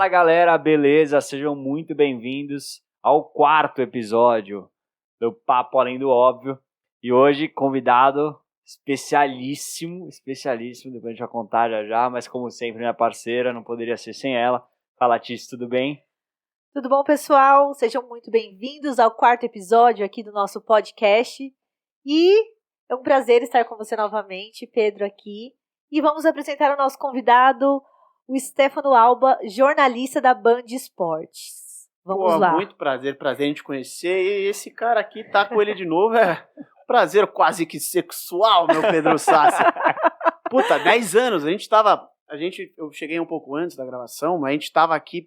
Fala galera, beleza? Sejam muito bem-vindos ao 4º episódio do Papo Além do Óbvio. E hoje, convidado especialíssimo, depois a gente vai contar já, mas como sempre, minha parceira, não poderia ser sem ela. Fala, Tice, tudo bem? Tudo bom, pessoal? Sejam muito bem-vindos ao 4º episódio aqui do nosso podcast. E é um prazer estar com você novamente, Pedro, aqui. E vamos apresentar o nosso convidado, o Stefano Alba, jornalista da Band Esportes. Vamos lá. Muito prazer em te conhecer. E esse cara aqui tá com ele de novo. É um prazer quase que sexual, meu Pedro Sassi. Puta, 10 anos. Eu cheguei um pouco antes da gravação, mas a gente tava aqui,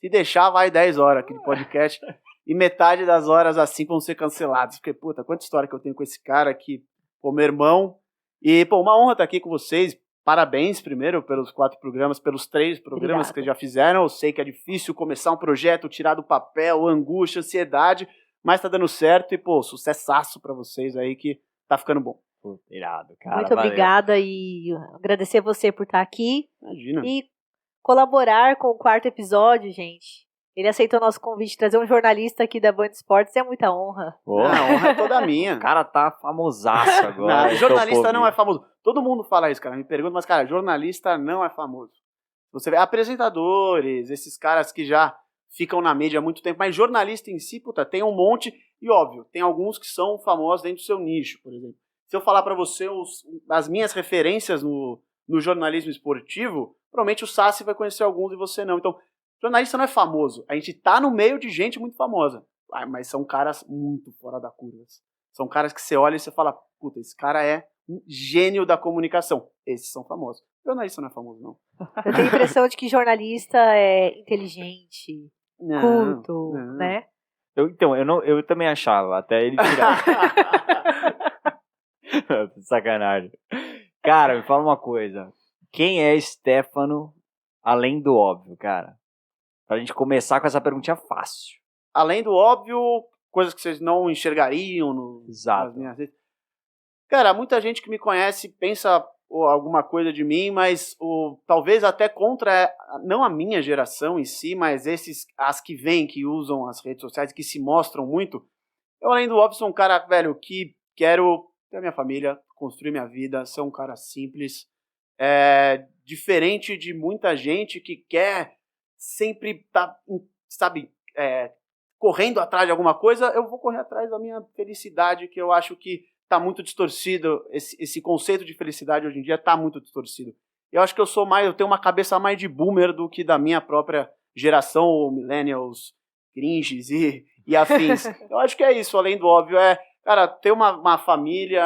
se deixar, vai 10 horas aqui de podcast. E metade das horas assim vão ser canceladas. Porque, quanta história que eu tenho com esse cara aqui. Meu irmão. E, uma honra estar aqui com vocês. Parabéns, primeiro, pelos 4 programas, pelos 3 programas que já fizeram. Eu sei que é difícil começar um projeto, tirar do papel, angústia, ansiedade, mas tá dando certo e, sucessaço pra vocês aí que tá ficando bom. Irado, cara. Muito obrigada e agradecer você por estar aqui. Imagina. E colaborar com o 4º episódio, gente. Ele aceitou o nosso convite de trazer um jornalista aqui da Band Esportes, é muita honra. A honra é toda minha. O cara tá famosaço agora. Não, jornalista não é famoso. Todo mundo fala isso, cara. Me pergunta, mas, cara, jornalista não é famoso. Você vê apresentadores, esses caras que já ficam na mídia há muito tempo, mas jornalista em si, tem um monte. E, óbvio, tem alguns que são famosos dentro do seu nicho, por exemplo. Se eu falar pra você as minhas referências no jornalismo esportivo, provavelmente o Sassi vai conhecer alguns e você não. Então, jornalista não é famoso. A gente tá no meio de gente muito famosa. Mas são caras muito fora da curva. São caras que você olha e você fala, esse cara é um gênio da comunicação. Esses são famosos. Jornalista não é famoso, não. Eu tenho a impressão de que jornalista é inteligente, culto, né? Eu também achava, até ele tirar. Sacanagem. Cara, me fala uma coisa. Quem é Stefano além do óbvio, cara? Pra gente começar com essa perguntinha fácil. Além do óbvio, coisas que vocês não enxergariam nas minhas redes. Cara, muita gente que me conhece pensa alguma coisa de mim, mas talvez até contra, não a minha geração em si, mas as que vêm, que usam as redes sociais, que se mostram muito. Eu, além do óbvio, sou um cara, velho, que quero ter a minha família, construir minha vida, ser um cara simples, diferente de muita gente que quer sempre estar, correndo atrás de alguma coisa. Eu vou correr atrás da minha felicidade, que eu acho que está muito distorcido. Esse conceito de felicidade hoje em dia está muito distorcido. Eu acho que eu tenho uma cabeça mais de boomer do que da minha própria geração, ou millennials, cringes e afins. Eu acho que é isso, além do óbvio, cara, ter uma família,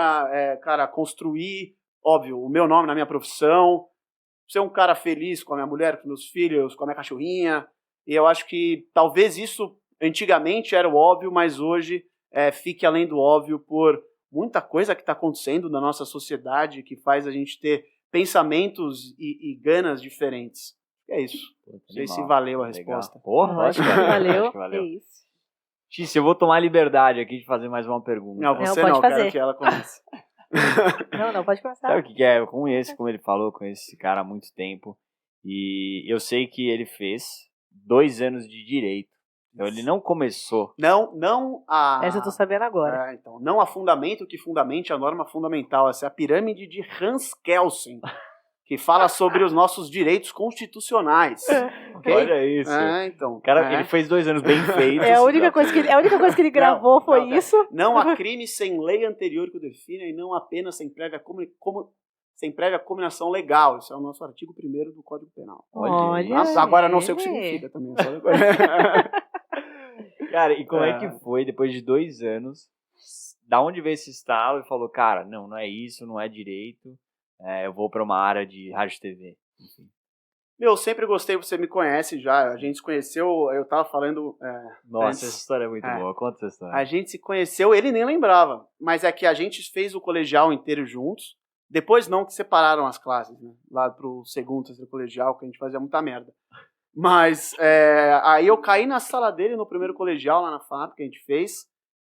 cara, construir, óbvio, o meu nome na minha profissão, ser um cara feliz com a minha mulher, com meus filhos, com a minha cachorrinha. E eu acho que talvez isso antigamente era o óbvio, mas hoje fique além do óbvio por muita coisa que está acontecendo na nossa sociedade que faz a gente ter pensamentos e ganas diferentes. É isso. Não sei se valeu a resposta. Porra, acho que valeu. Acho que valeu. É isso. Tice, eu vou tomar a liberdade aqui de fazer mais uma pergunta. Não, você não, não, pode quero fazer. que ela comece. Não, pode começar. Sabe o que é? Eu conheço, como ele falou, conheço esse cara há muito tempo. E eu sei que ele fez 2 anos de direito. Então ele não começou. Não a... Essa eu tô sabendo agora. Então, não a fundamento que fundamente a norma fundamental. Essa é a pirâmide de Hans Kelsen, que fala sobre os nossos direitos constitucionais. Okay? Olha isso. Então. Cara, ele fez 2 anos bem feitos. A única coisa que ele gravou foi isso. Não há crime sem lei anterior que o defina e não apenas sem prévia combinação legal. Isso é o nosso artigo 1º do Código Penal. Olha agora não sei o que significa também. Cara, e como é que foi, depois de 2 anos, da onde veio esse estalo e falou, cara, não é isso, não é direito, eu vou pra uma área de rádio e TV, enfim. Eu sempre gostei, você me conhece já, a gente se conheceu, eu tava falando... Nossa, antes, essa história é muito boa, conta essa história. A gente se conheceu, ele nem lembrava, mas é que a gente fez o colegial inteiro juntos, depois não que separaram as classes, né, lá pro segundo, terceiro colegial, que a gente fazia muita merda. Mas aí eu caí na sala dele no primeiro colegial, lá na fábrica que a gente fez,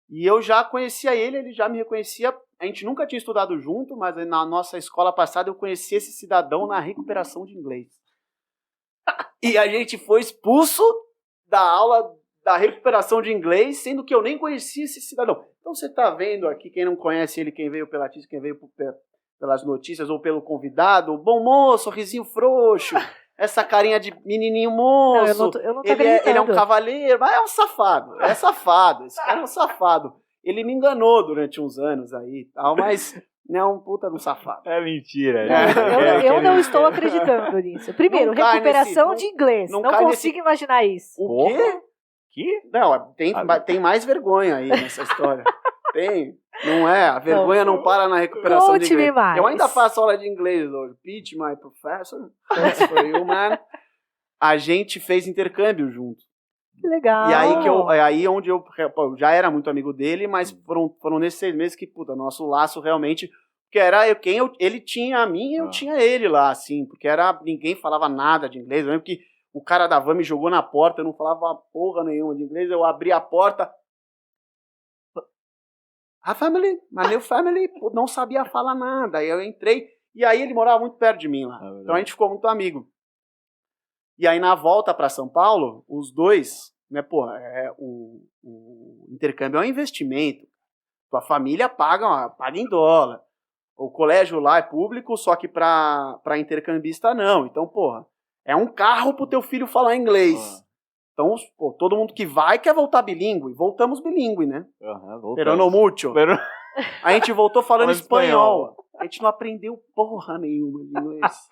e eu já conhecia ele já me reconhecia. A gente nunca tinha estudado junto, mas na nossa escola passada eu conheci esse cidadão na recuperação de inglês. E a gente foi expulso da aula da recuperação de inglês, sendo que eu nem conhecia esse cidadão. Então você tá vendo aqui, quem não conhece ele, quem veio pela notícia, quem veio pelas notícias ou pelo convidado, bom moço, risinho frouxo, essa carinha de menininho moço, Não, eu não tô ele é um cavaleiro, mas é um safado, esse cara é um safado. Ele me enganou durante uns anos aí e tal, mas não é um puta de um safado. É mentira. Eu não estou acreditando nisso. Primeiro, recuperação de inglês. Não consigo imaginar isso. O quê? Que? Não, tem mais vergonha aí nessa história. Tem. Não é? A vergonha não para na recuperação de inglês. Mais. Eu ainda faço aula de inglês hoje. Pete, my professor. That's for you, man. A gente fez intercâmbio junto. Que legal. E aí onde eu já era muito amigo dele, mas foram nesses 6 meses que, puta, nosso laço realmente... Porque era ele tinha a mim e eu tinha ele lá, assim. Porque ninguém falava nada de inglês. Eu lembro que o cara da van me jogou na porta, eu não falava porra nenhuma de inglês, eu abri a porta. My new family, não sabia falar nada. Aí eu entrei, e aí ele morava muito perto de mim lá. Então a gente ficou muito amigo. E aí na volta para São Paulo, os dois, né, o intercâmbio é um investimento. Tua família paga em dólar. O colégio lá é público, só que para intercambista não. Então, é um carro pro teu filho falar inglês. Então, todo mundo que vai quer voltar bilíngue. Voltamos bilíngue, né? Pero no mucho. A gente voltou falando espanhol. A gente não aprendeu porra nenhuma de inglês.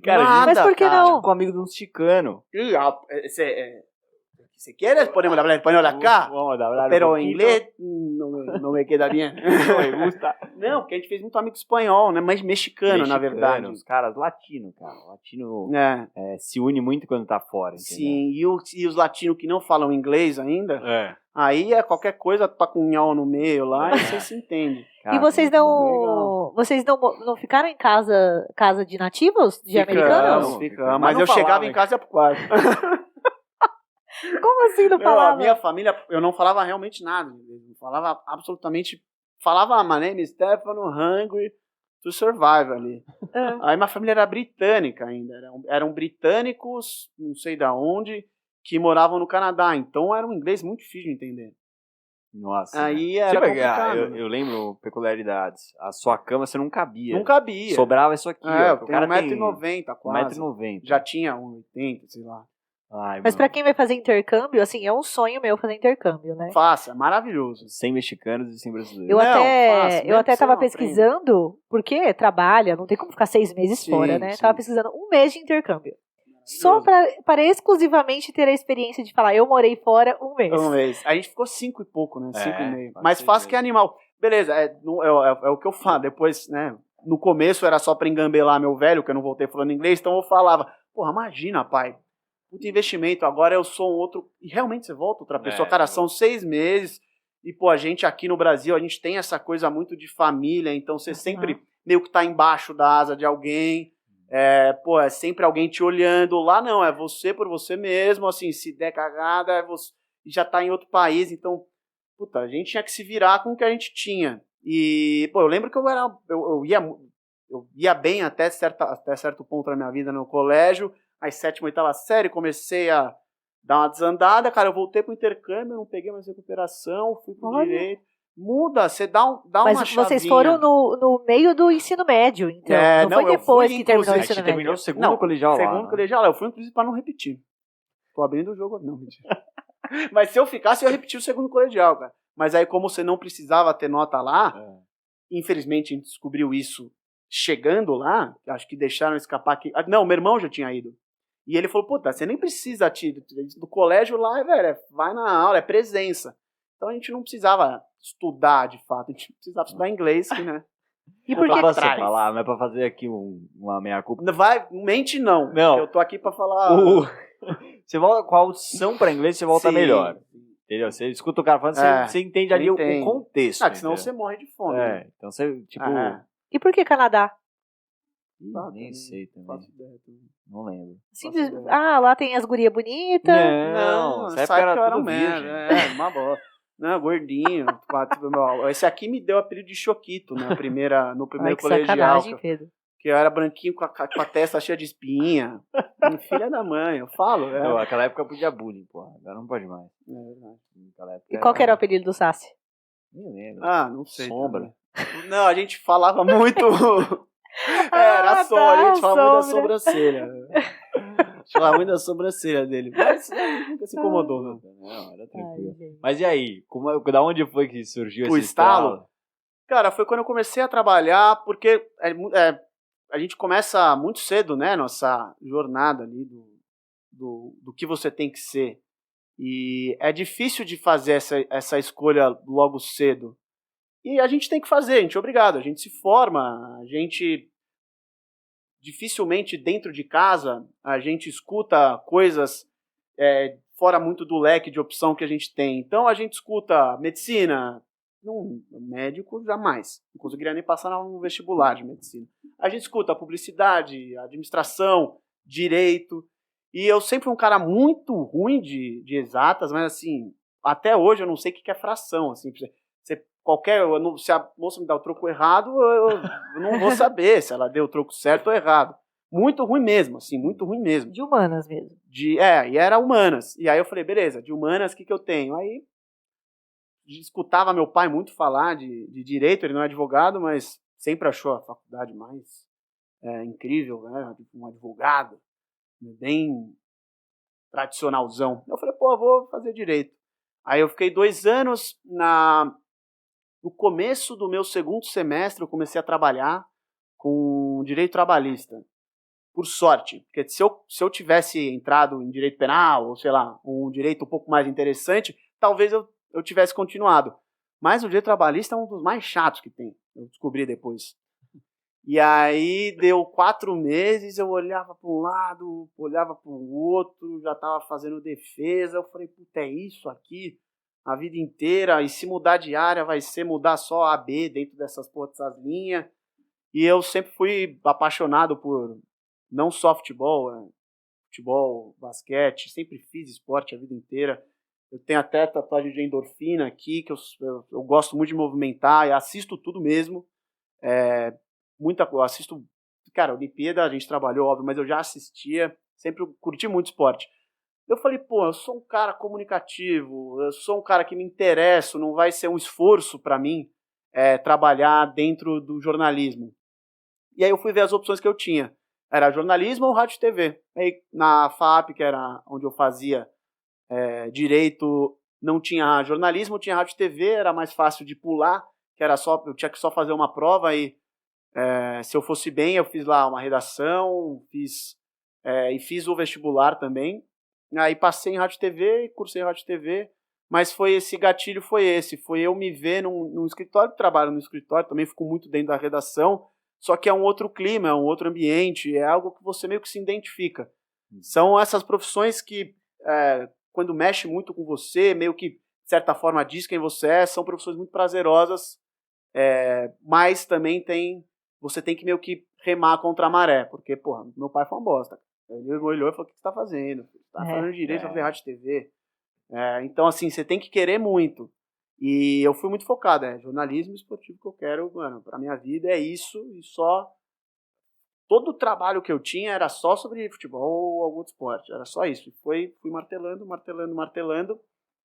Cara, nada, mas por que não? Com amigo de um chicano. Si quieres, podemos hablar español acá. Vamos hablar pero inglés não me queda bien. Não me gusta. Não, porque a gente fez muito amigo espanhol, né? Mas mexicano, na verdade. Os caras latino, cara. Latino se une muito quando tá fora, entendeu? Sim, e os latinos que não falam inglês ainda, aí é qualquer coisa, tá com um nhau no meio lá, e você se entende. Cara, e vocês não ficaram em casa de nativos? De americanos? Ficamos, mas eu chegava em casa pro quarto. Como assim não falava? A minha família, eu não falava realmente nada. Não falava absolutamente... Falava, my name is Stefano, hungry to survive ali. Aí minha família era britânica ainda. Eram britânicos, não sei de onde, que moravam no Canadá. Então era um inglês muito difícil de entender. Nossa. Aí era complicado. Eu lembro peculiaridades. A sua cama você não cabia. Não cabia. Sobrava isso aqui. Eu tenho 1,90m quase. 1,90m. Já tinha 1,80m, sei lá. Ai, mas pra quem vai fazer intercâmbio, assim, é um sonho meu fazer intercâmbio, né? Faça, maravilhoso. Sem mexicanos e sem brasileiros. Eu até tava pesquisando, porque trabalha, não tem como ficar 6 meses fora, né? Sim. Tava pesquisando 1 mês de intercâmbio. Só para exclusivamente ter a experiência de falar, eu morei fora 1 mês. 1 mês. A gente ficou 5 e pouco, né? 5 e meio. Mais fácil que animal. Beleza, é o que eu falo. Depois, né? No começo era só pra engambelar meu velho, que eu não voltei falando inglês, então eu falava, porra, imagina, pai. Muito investimento, agora eu sou um outro... E realmente você volta outra pessoa. Cara, são 6 meses e, a gente aqui no Brasil, a gente tem essa coisa muito de família, então você sempre meio que tá embaixo da asa de alguém, é sempre alguém te olhando. Lá não, é você por você mesmo, assim, se der cagada, é você... E já tá em outro país, então, a gente tinha que se virar com o que a gente tinha. E, eu lembro que eu ia bem até certo ponto da minha vida no colégio. Aí 7ª, 8ª série, comecei a dar uma desandada, cara, eu voltei pro intercâmbio, não peguei mais recuperação, fui pro direito. Muda, você dá uma chavinha. Mas vocês foram no meio do ensino médio, então. Não foi depois que terminou o ensino médio. Terminou o segundo colegial lá. Segundo colegial, eu fui inclusive pra não repetir. Tô abrindo o jogo, não, mentira. Mas se eu ficasse, eu ia repetir o segundo colegial, cara. Mas aí, como você não precisava ter nota lá, infelizmente a gente descobriu isso chegando lá, acho que deixaram escapar aqui. Não, meu irmão já tinha ido. E ele falou, você nem precisa do colégio lá, velho, vai na aula, é presença. Então a gente não precisava estudar, de fato, a gente precisava estudar inglês, né? E por que você falar, não é pra fazer aqui uma meia-culpa? Mente não. Eu tô aqui pra falar... Você volta com a audição pra inglês, você volta melhor. Entendeu? Você escuta o cara falando, você entende ali o contexto. Senão entendeu? você morre de fome. Né? Então você, tipo... E por que Canadá? Nem sei também. Não lembro. Simples. Lá tem as gurias bonitas. Não, essa época era tudo virgem. Uma boa. Não, gordinho. Esse aqui me deu o apelido de Choquito, né? No primeiro colegial. Pedro. que eu era branquinho com a testa cheia de espinha. Filha da mãe, eu falo. Não, naquela época podia bullying, porra. Agora não pode mais. É verdade. Naquela época E qual que era o apelido do Sassi? Nem lembro. Não sei. Sombra. Também. Não, a gente falava muito... era a sombra, a gente falava muito da sobrancelha. A gente falava muito da sobrancelha dele. Mas nunca se incomodou, não. Não, era tranquilo. Mas e aí? Da onde foi que surgiu O esse estalo? Cara, foi quando eu comecei a trabalhar, porque a gente começa muito cedo, né, nossa jornada ali do que você tem que ser. E é difícil de fazer essa escolha logo cedo. E a gente tem que fazer, a gente é obrigado, a gente se forma, a gente dificilmente dentro de casa, a gente escuta coisas fora muito do leque de opção que a gente tem. Então a gente escuta medicina, médico jamais, não conseguiria nem passar no vestibular de medicina. A gente escuta publicidade, administração, direito, e eu sempre fui um cara muito ruim de exatas, mas assim, até hoje eu não sei o que é fração, assim, se a moça me dá o troco errado, eu não vou saber se ela deu o troco certo ou errado. Muito ruim mesmo, assim, muito ruim mesmo. De humanas mesmo. E era humanas. E aí eu falei, beleza, de humanas, o que eu tenho? Aí escutava meu pai muito falar de direito, ele não é advogado, mas sempre achou a faculdade mais incrível, né? Um advogado, bem tradicionalzão. Eu falei, pô, eu vou fazer direito. Aí eu fiquei 2 anos no começo do meu segundo semestre, eu comecei a trabalhar com direito trabalhista. Por sorte, porque se eu tivesse entrado em direito penal, ou sei lá, um direito um pouco mais interessante, talvez eu tivesse continuado. Mas o direito trabalhista é um dos mais chatos que tem, eu descobri depois. E aí deu 4 meses, eu olhava para um lado, olhava para o outro, já estava fazendo defesa, eu falei, puta, é isso aqui? A vida inteira, e se mudar de área vai ser mudar só A, B dentro dessas linhas. E eu sempre fui apaixonado por não só futebol, basquete, sempre fiz esporte a vida inteira. Eu tenho até tatuagem de endorfina aqui, que eu gosto muito de movimentar, e assisto tudo mesmo. Eu assisto, cara, Olimpíada, a gente trabalhou, óbvio, mas eu já assistia, sempre curti muito esporte. Eu falei, pô, eu sou um cara comunicativo, eu sou um cara que me interesso, não vai ser um esforço para mim trabalhar dentro do jornalismo. E aí eu fui ver as opções que eu tinha. Era jornalismo ou rádio e TV. Aí na FAP, que era onde eu fazia direito, não tinha jornalismo, tinha rádio e TV, era mais fácil de pular, eu tinha que só fazer uma prova e se eu fosse bem, eu fiz lá uma redação, e fiz o vestibular também. Aí passei em rádio e TV, cursei em rádio e TV, mas foi eu me ver num escritório, trabalho no escritório, também fico muito dentro da redação, só que é um outro clima, é um outro ambiente, é algo que você meio que se identifica. São essas profissões que, quando mexe muito com você, meio que, de certa forma, diz quem você é, são profissões muito prazerosas, mas também você tem que meio que remar contra a maré, porque, porra, meu pai foi uma bosta. Ele olhou e falou, o que você tá fazendo? Você tá fazendo direito, vai fazer rádio e TV. Então, assim, você tem que querer muito. E eu fui muito focado, jornalismo esportivo que eu quero, mano, pra minha vida é isso, e só... Todo o trabalho que eu tinha era só sobre futebol ou algum esporte, era só isso. E fui martelando,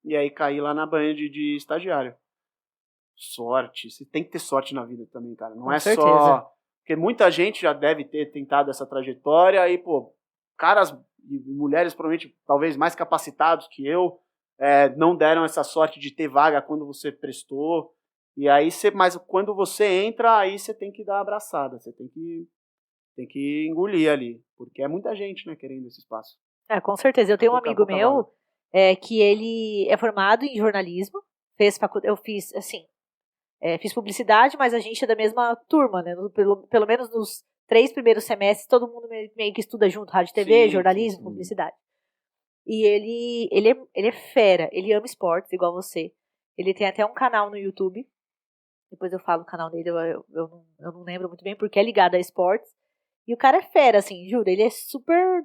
e aí caí lá na Band de estagiário. Sorte, você tem que ter sorte na vida também, cara. Não é certeza. Só... Porque muita gente já deve ter tentado essa trajetória, e, pô, caras e mulheres provavelmente, talvez mais capacitados que eu, não deram essa sorte de ter vaga quando você prestou. E aí, mas quando você entra, aí você tem que dar a abraçada, você tem que engolir ali, porque é muita gente, né, querendo esse espaço. Com certeza. Eu tenho um amigo meu que ele é formado em jornalismo, eu fiz, assim, fiz publicidade, mas a gente é da mesma turma, né? Pelo menos nos 3 primeiros semestres, todo mundo meio que estuda junto, rádio, TV, sim, jornalismo, sim. Publicidade. E ele é fera, ele ama esportes, igual você. Ele tem até um canal no YouTube, depois eu falo o canal dele, eu não lembro muito bem, porque é ligado a esportes. E o cara é fera, assim, juro, ele é super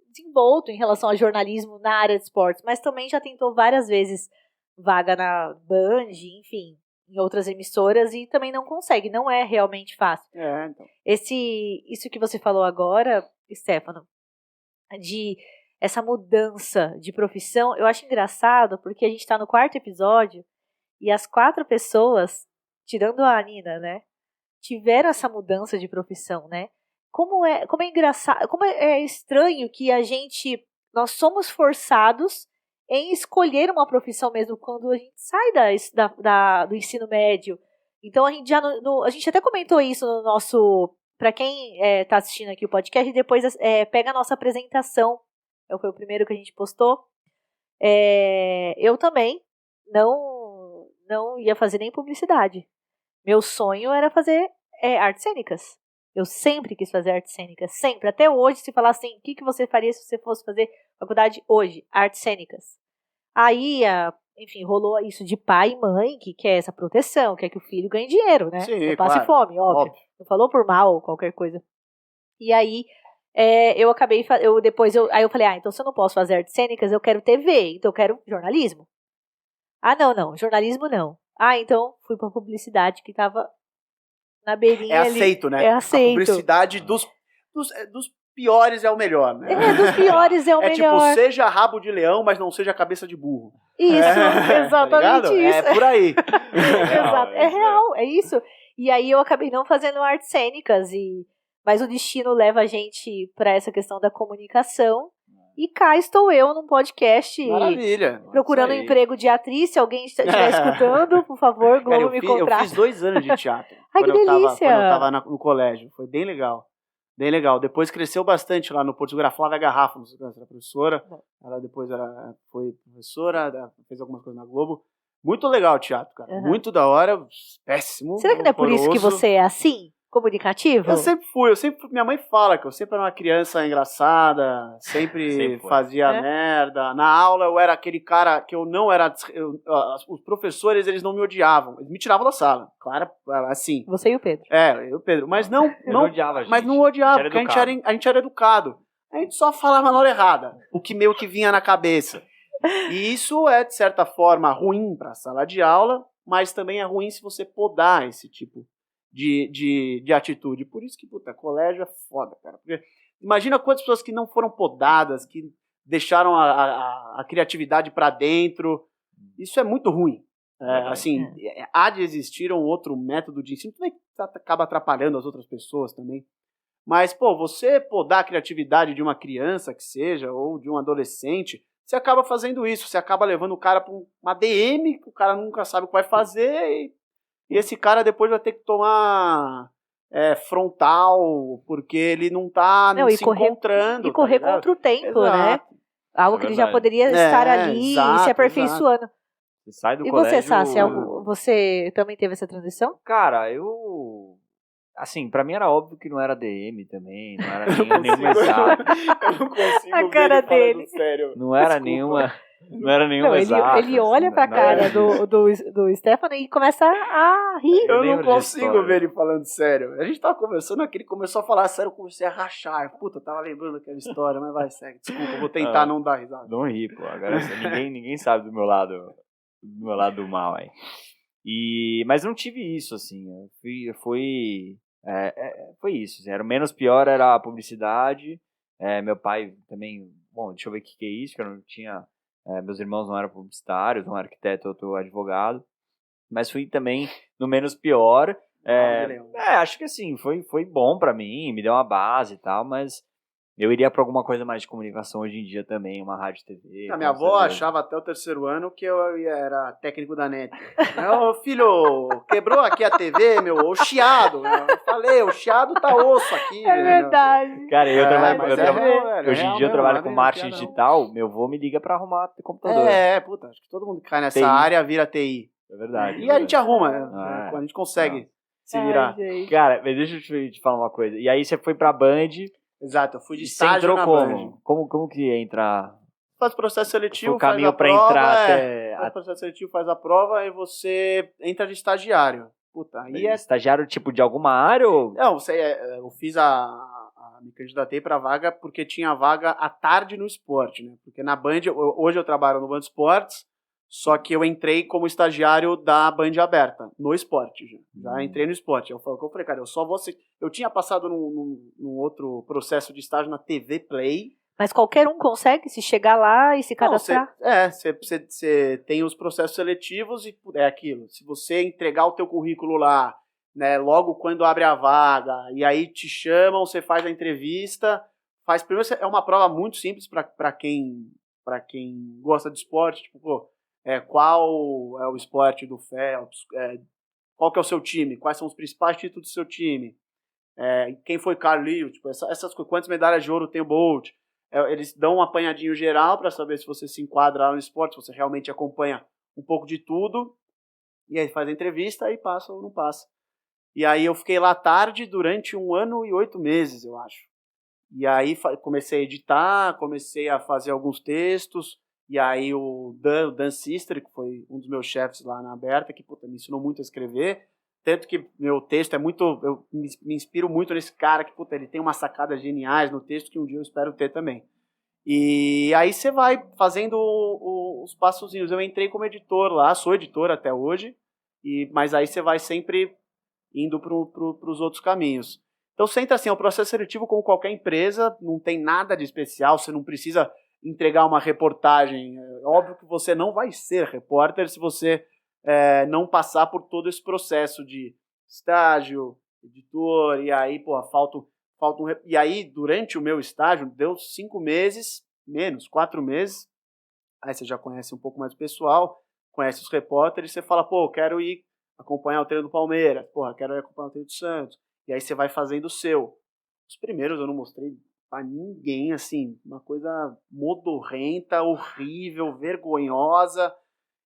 desenvolto em relação ao jornalismo na área de esportes, mas também já tentou várias vezes vaga na Band, enfim. em outras emissoras e também não consegue, não é realmente fácil. Então. Isso que você falou agora, Stefano, de essa mudança de profissão, eu acho engraçado porque a gente está no 4º episódio e as 4 pessoas, tirando a Nina, né, tiveram essa mudança de profissão, né? Como é engraçado, como é estranho que nós somos forçados em escolher uma profissão mesmo quando a gente sai do ensino médio. Então a gente a gente até comentou isso no nosso, para quem está assistindo aqui o podcast, e depois pega a nossa apresentação, foi o primeiro que a gente postou. Eu também não ia fazer nem publicidade. Meu sonho era fazer artes cênicas. Eu sempre quis fazer artes cênicas, sempre. Até hoje, se falar assim, o que você faria se você fosse fazer faculdade hoje? Artes cênicas. Aí, enfim, rolou isso de pai e mãe, que quer essa proteção, quer que o filho ganhe dinheiro, né? Sim, não passe fome, óbvio. Não falou por mal ou qualquer coisa. E aí, eu acabei, aí eu falei, então se eu não posso fazer artes cênicas, eu quero TV, então eu quero jornalismo. Não, jornalismo não. Então fui pra publicidade, que tava na beirinha ali. Aceito, né? É aceito. A publicidade dos piores é o melhor, né? Dos piores é o melhor. É tipo, seja rabo de leão, mas não seja cabeça de burro. Isso, exatamente tá isso. É por aí. Exato, é real, é isso. E aí eu acabei não fazendo artes cênicas, mas o destino leva a gente pra essa questão da comunicação. E cá estou eu num podcast. Maravilha. Procurando um emprego de atriz. Se alguém estiver escutando, por favor, Globo, me contrata. Eu fiz 2 anos de teatro. Ai, que delícia! Quando eu tava no colégio. Foi bem legal. Bem legal. Depois cresceu bastante lá no Porto Seguro. A Flávia Garrafa, não sei se era professora. Ela depois foi professora, fez algumas coisas na Globo. Muito legal o teatro, cara. Muito da hora. Péssimo. Será que não é por isso que você é assim? Comunicativo? Eu sempre fui. Minha mãe fala que eu sempre era uma criança engraçada, sempre fazia merda. Na aula eu era aquele cara que eu não era... os professores, eles não me odiavam. Eles me tiravam da sala. Claro, assim. Você e o Pedro. Eu e o Pedro. Mas não odiava a gente. Mas não odiava, porque a gente era educado. A gente só falava na hora errada. O que meio que vinha na cabeça. E isso é, de certa forma, ruim para a sala de aula, mas também é ruim se você podar esse tipo de atitude. Por isso que, colégio é foda, cara. Porque imagina quantas pessoas que não foram podadas, que deixaram a criatividade para dentro. Isso é muito ruim. Há de existir um outro método de ensino, também acaba atrapalhando as outras pessoas também. Mas, você podar a criatividade de uma criança que seja, ou de um adolescente, você acaba fazendo isso. Você acaba levando o cara para uma DM, que o cara nunca sabe o que vai fazer, e esse cara depois vai ter que tomar frontal, porque ele não tá se encontrando. E correr contra o tempo, né? Algo que ele já poderia estar ali e se aperfeiçoando. Você sai do e colégio... você, Sassi, você também teve essa transição? Cara, assim, pra mim era óbvio que não era DM também, não era nenhuma exata. Eu não consigo a cara dele. Sério. Não era nenhuma exata. Ele olha pra cara do Stefano e começa a rir. Eu não consigo ver ele falando sério. A gente tava conversando aqui, ele começou a falar sério, eu comecei a rachar. Puta, eu tava lembrando daquela história, mas vai, segue. Desculpa, eu vou tentar não dar risada. Não ri, pô. Agora ninguém sabe do meu lado do mal aí. Mas não tive isso, assim. Foi isso. Assim, era o menos pior, era a publicidade. Meu pai também... Bom, deixa eu ver o que é isso, que eu não tinha... meus irmãos não eram publicitários, um arquiteto, outro advogado. Mas fui também no menos pior. Acho que assim, foi bom pra mim, me deu uma base e tal, mas... Eu iria pra alguma coisa mais de comunicação hoje em dia também, uma rádio e TV. A minha avó achava até o 3º ano que eu era técnico da NET. Meu filho, quebrou aqui a TV, o chiado. Eu falei, o chiado tá osso aqui. É verdade. Cara, hoje em dia eu trabalho com marketing digital, meu avô me liga pra arrumar computador. Acho que todo mundo que cai nessa área vira TI. É verdade. E a gente arruma, a gente consegue se virar. Cara, mas deixa eu te falar uma coisa. E aí você foi pra Band... Exato, eu fui de estágio na Band. Como que entra? Faz processo seletivo, o caminho faz a pra prova, entrar faz processo seletivo, faz a prova e você entra de estagiário. Aí estagiário tipo de alguma área ou... Não, eu fiz me candidatei pra vaga porque tinha vaga à tarde no esporte, né? Porque na Band, hoje eu trabalho no Band Esportes, Só que eu entrei como estagiário da Band Aberta, no esporte. Já entrei no esporte. Eu falei, cara, eu só vou ser... Eu tinha passado num outro processo de estágio na TV Play. Mas qualquer um consegue se chegar lá e se cadastrar? Você tem os processos seletivos e é aquilo. Se você entregar o teu currículo lá, né, logo quando abre a vaga, e aí te chamam, você faz a entrevista, primeiro é uma prova muito simples para quem gosta de esporte, tipo, qual é o esporte do Phelps, qual que é o seu time, quais são os principais títulos do seu time, quem foi Carl Lewis, tipo, essas coisas, quantas medalhas de ouro tem o Bolt. Eles dão um apanhadinho geral para saber se você se enquadra lá no esporte, se você realmente acompanha um pouco de tudo, e aí faz a entrevista e passa ou não passa. E aí eu fiquei lá à tarde durante 1 ano e 8 meses, eu acho. E aí comecei a editar, comecei a fazer alguns textos, e aí o Dan Sister, que foi um dos meus chefes lá na Aberta, que me ensinou muito a escrever, tanto que meu texto é muito... Eu me inspiro muito nesse cara, que ele tem umas sacadas geniais no texto que um dia eu espero ter também. E aí você vai fazendo os passozinhos. Eu entrei como editor lá, sou editor até hoje, mas aí você vai sempre indo para os outros caminhos. Então você entra assim, é um processo seletivo como qualquer empresa, não tem nada de especial, você não precisa entregar uma reportagem. É óbvio que você não vai ser repórter se você não passar por todo esse processo de estágio, editor, e aí, falta e aí, durante o meu estágio, deu 5 meses, menos, 4 meses, aí você já conhece um pouco mais o pessoal, conhece os repórteres, você fala, quero ir acompanhar o treino do Palmeiras, quero ir acompanhar o treino do Santos, e aí você vai fazendo o seu. Os primeiros eu não mostrei pra ninguém, assim, uma coisa modorrenta, horrível, vergonhosa.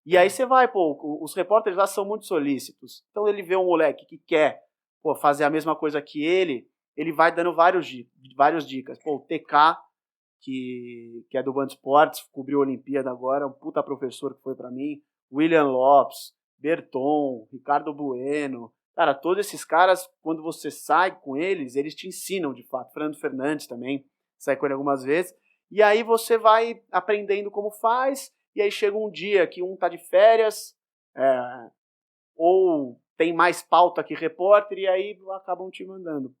E aí você vai, os repórteres lá são muito solícitos. Então ele vê um moleque que quer fazer a mesma coisa que ele vai dando várias dicas. O TK, que é do Band Esportes, cobriu a Olimpíada agora, um puta professor que foi pra mim. William Lopes, Berton, Ricardo Bueno. Cara, todos esses caras, quando você sai com eles te ensinam de fato. Fernando Fernandes também, sai com ele algumas vezes. E aí você vai aprendendo como faz, e aí chega um dia que um tá de férias, ou tem mais pauta que repórter, e aí acabam te mandando.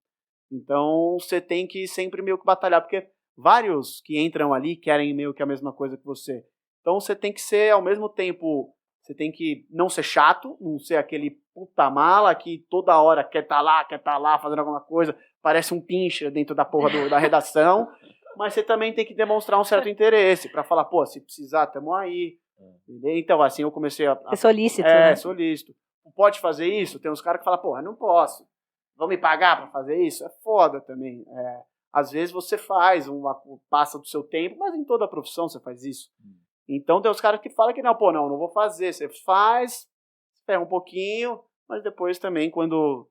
Então você tem que sempre meio que batalhar, porque vários que entram ali querem meio que a mesma coisa que você. Então você tem que ser, ao mesmo tempo, você tem que não ser chato, não ser aquele puta mala que toda hora quer tá lá, fazendo alguma coisa, parece um pincher dentro da porra da redação, mas você também tem que demonstrar um certo interesse, para falar, se precisar, tamo aí. Então, assim, eu comecei a... É solícito, né? Solícito. Pode fazer isso? Tem uns caras que falam, não posso. Vão me pagar para fazer isso? É foda também. Às vezes você passa do seu tempo, mas em toda a profissão você faz isso. Então tem os caras que falam que não vou fazer. Você faz, espera um pouquinho, mas depois também, quando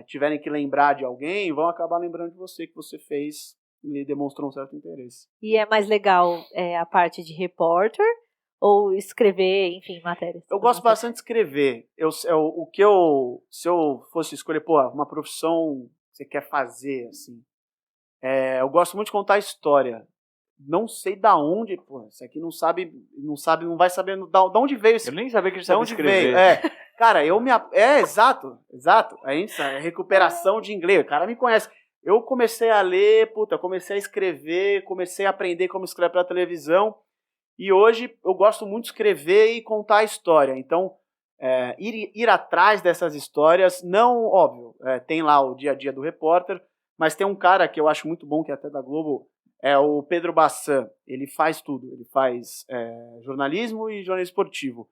tiverem que lembrar de alguém, vão acabar lembrando de você, que você fez e demonstrou um certo interesse. E é mais legal a parte de repórter ou escrever, enfim, matérias? Eu gosto bastante de escrever. Se eu fosse escolher, uma profissão que você quer fazer, assim, eu gosto muito de contar história. Não sei da onde, isso aqui não vai saber da onde veio esse... Eu nem sabia que ele sabia escrever. Cara, exato. A recuperação de inglês, o cara me conhece. Eu comecei a ler, comecei a escrever, comecei a aprender como escrever para televisão, e hoje eu gosto muito de escrever e contar a história. Então, ir atrás dessas histórias, não, óbvio, tem lá o dia a dia do repórter, mas tem um cara que eu acho muito bom, que é até da Globo, é o Pedro Bassan. Ele faz tudo, ele faz jornalismo e jornalismo esportivo.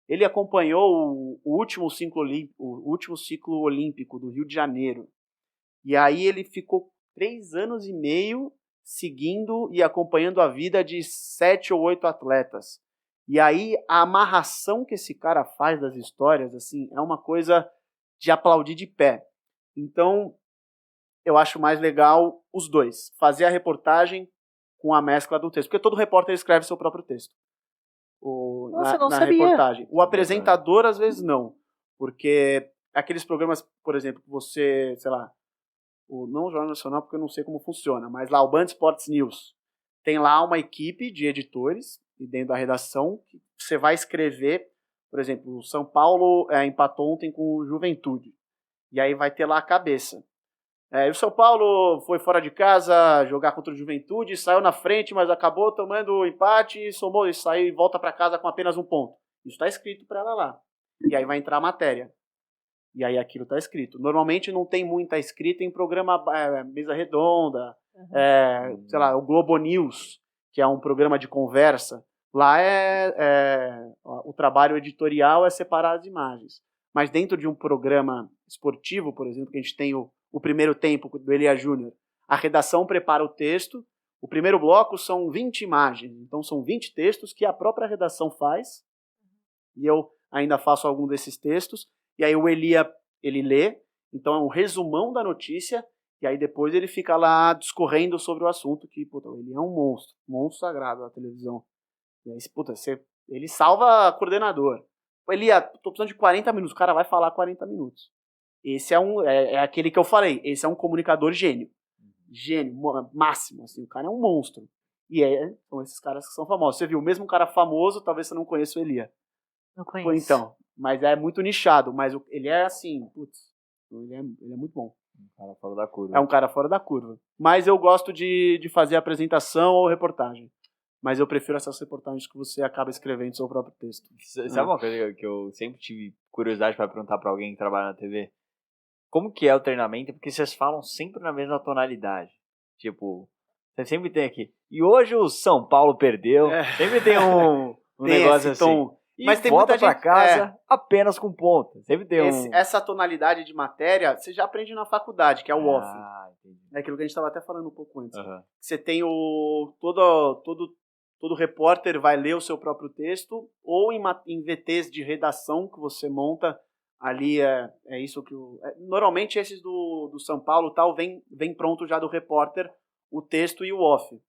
Ele acompanhou o último ciclo olímpico do Rio de Janeiro. E aí ele ficou 3 anos e meio seguindo e acompanhando a vida de 7 ou 8 atletas. E aí a amarração que esse cara faz das histórias, assim, é uma coisa de aplaudir de pé. Então, eu acho mais legal os dois. Fazer a reportagem com a mescla do texto. Porque todo repórter escreve seu próprio texto. Nossa, não na sabia. Reportagem. O apresentador, às vezes, não. Porque aqueles programas, por exemplo, que você, sei lá, não o Jornal Nacional, porque eu não sei como funciona, mas lá o Band Esportes News. Tem lá uma equipe de editores, e dentro da redação, você vai escrever, por exemplo, o São Paulo empatou ontem com o Juventude. E aí vai ter lá a cabeça. E o São Paulo foi fora de casa jogar contra o Juventude, saiu na frente, mas acabou tomando o empate, somou e saiu e volta para casa com apenas 1 ponto. Isso está escrito para ela lá. E aí vai entrar a matéria. E aí aquilo está escrito. Normalmente não tem muita escrita em programa mesa redonda, sei lá, o Globo News, que é um programa de conversa. Lá o trabalho editorial é separar as imagens. Mas dentro de um programa esportivo, por exemplo, que a gente tem o primeiro tempo do Elia Júnior, a redação prepara o texto, o primeiro bloco são 20 imagens, então são 20 textos que a própria redação faz, e eu ainda faço algum desses textos, e aí o Elia, ele lê, então é um resumão da notícia, e aí depois ele fica lá discorrendo sobre o assunto, que, puta, ele é um monstro sagrado da televisão. E aí, puta, ele salva coordenador. Elia, tô precisando de 40 minutos, o cara vai falar 40 minutos. Esse é aquele que eu falei, esse é um comunicador gênio. Gênio, máximo, assim, o cara é um monstro. E são esses caras que são famosos. Você viu, o mesmo cara famoso, talvez você não conheça o Elia. Não conheço. Então, mas é muito nichado, mas ele é assim, putz, ele é muito bom. Um cara fora da curva. É um cara fora da curva. Mas eu gosto de fazer apresentação ou reportagem. Mas eu prefiro essas reportagens que você acaba escrevendo seu próprio texto. Sabe uma coisa que eu sempre tive curiosidade para perguntar para alguém que trabalha na TV? Como que é o treinamento? Porque vocês falam sempre na mesma tonalidade. Tipo, você sempre tem aqui. E hoje o São Paulo perdeu. Sempre tem um tem negócio assim. Tom. E mas tem volta pra casa apenas com ponta. Sempre tem essa tonalidade de matéria, você já aprende na faculdade, que é o off. Entendi. É aquilo que a gente estava até falando um pouco antes. Você tem todo repórter vai ler o seu próprio texto, ou em VTs de redação que você monta, ali é isso que... normalmente esses do São Paulo tal, vem pronto já do repórter, o texto e o off.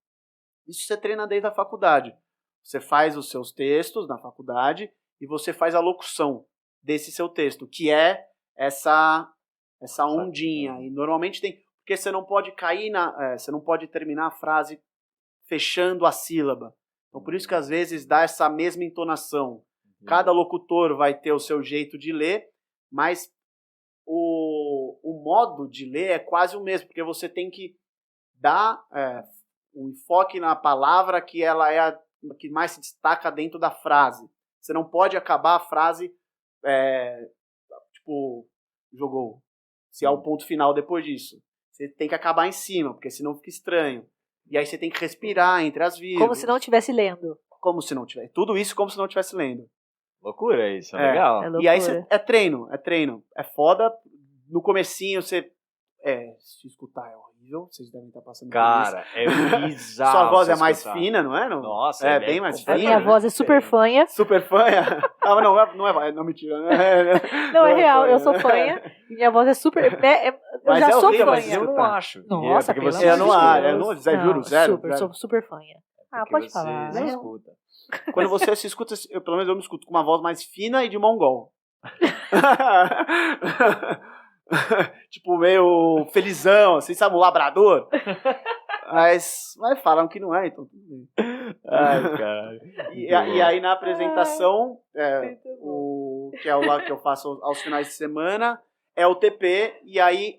Isso você treina desde a faculdade. Você faz os seus textos na faculdade e você faz a locução desse seu texto, que é essa ondinha. E normalmente tem... Porque você não pode você não pode terminar a frase fechando a sílaba. Então, por isso que às vezes dá essa mesma entonação. Cada locutor vai ter o seu jeito de ler, mas o modo de ler é quase o mesmo, porque você tem que dar um enfoque na palavra que ela é a que mais se destaca dentro da frase. Você não pode acabar a frase tipo, jogou. Se há o ponto final depois disso. Você tem que acabar em cima, porque senão fica estranho. E aí você tem que respirar entre as vírgulas. Como se não estivesse lendo. Como se não tivesse. Tudo isso como se não estivesse lendo. Loucura isso, legal. E aí é treino. É foda. No comecinho você... se escutar é horrível. Vocês devem estar passando por isso. Cara, é bizarro. Sua voz é mais fina, não é? Não? Nossa, é bem mais fina. A minha voz é super fanha. Super fanha? Não, mentira. Não, é real, eu sou fanha. E minha voz é super... eu já sou horrível, fanha. Eu não acho. Nossa, porque pelo Eu amor não de Deus. juro, zero. Sou super fanha. Pode falar. Você escuta. Quando você se escuta, pelo menos eu me escuto com uma voz mais fina e de mongol. Tipo, meio felizão, assim, sabe, um labrador. Mas falam que não é, então tudo bem. Ai, cara. E aí na apresentação, que é o lá que eu faço aos finais de semana, é o TP, e aí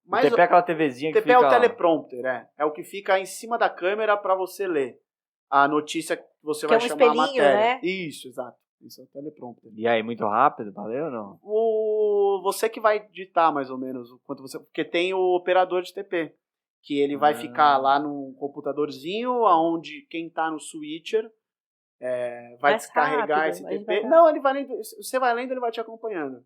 o TP é aquela TVzinha que TP fica... é o teleprompter, é o que fica em cima da câmera para você ler a notícia que você vai chamar a matéria. Né? Isso, exato. Isso é o teleprompter. E aí, muito rápido, valeu ou não? Você que vai digitar mais ou menos o quanto você... Porque tem o operador de TP, que ele vai ficar lá num computadorzinho, onde quem está no switcher vai descarregar esse TP. Não, ele vai lendo, você vai lendo, ele vai te acompanhando.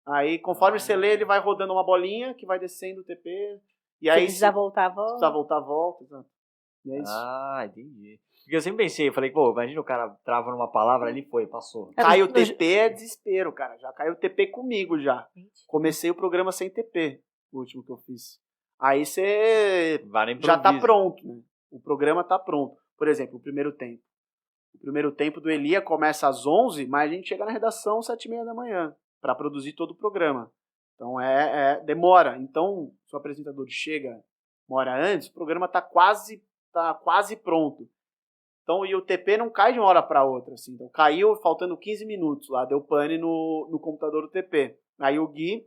Aí, conforme você lê, ele vai rodando uma bolinha que vai descendo o TP. E aí, se precisar voltar, volta. Se precisar voltar, volta. Exato. E é isso. Entendi. Porque eu sempre pensei, eu falei, imagina o cara trava numa palavra, ali passou. Cai o TP é desespero, cara. Já caiu o TP comigo já. Comecei o programa sem TP, o último que eu fiz. Aí você já tá pronto, né? O programa tá pronto. Por exemplo, o primeiro tempo. O primeiro tempo do Elia começa às 11, mas a gente chega na redação às 7h30 da manhã para produzir todo o programa. Então demora. Então, se o apresentador chega uma hora antes, o programa tá quase pronto. Então, e o TP não cai de uma hora para outra, assim. Então, caiu faltando 15 minutos lá, deu pane no computador do TP. Aí o Gui,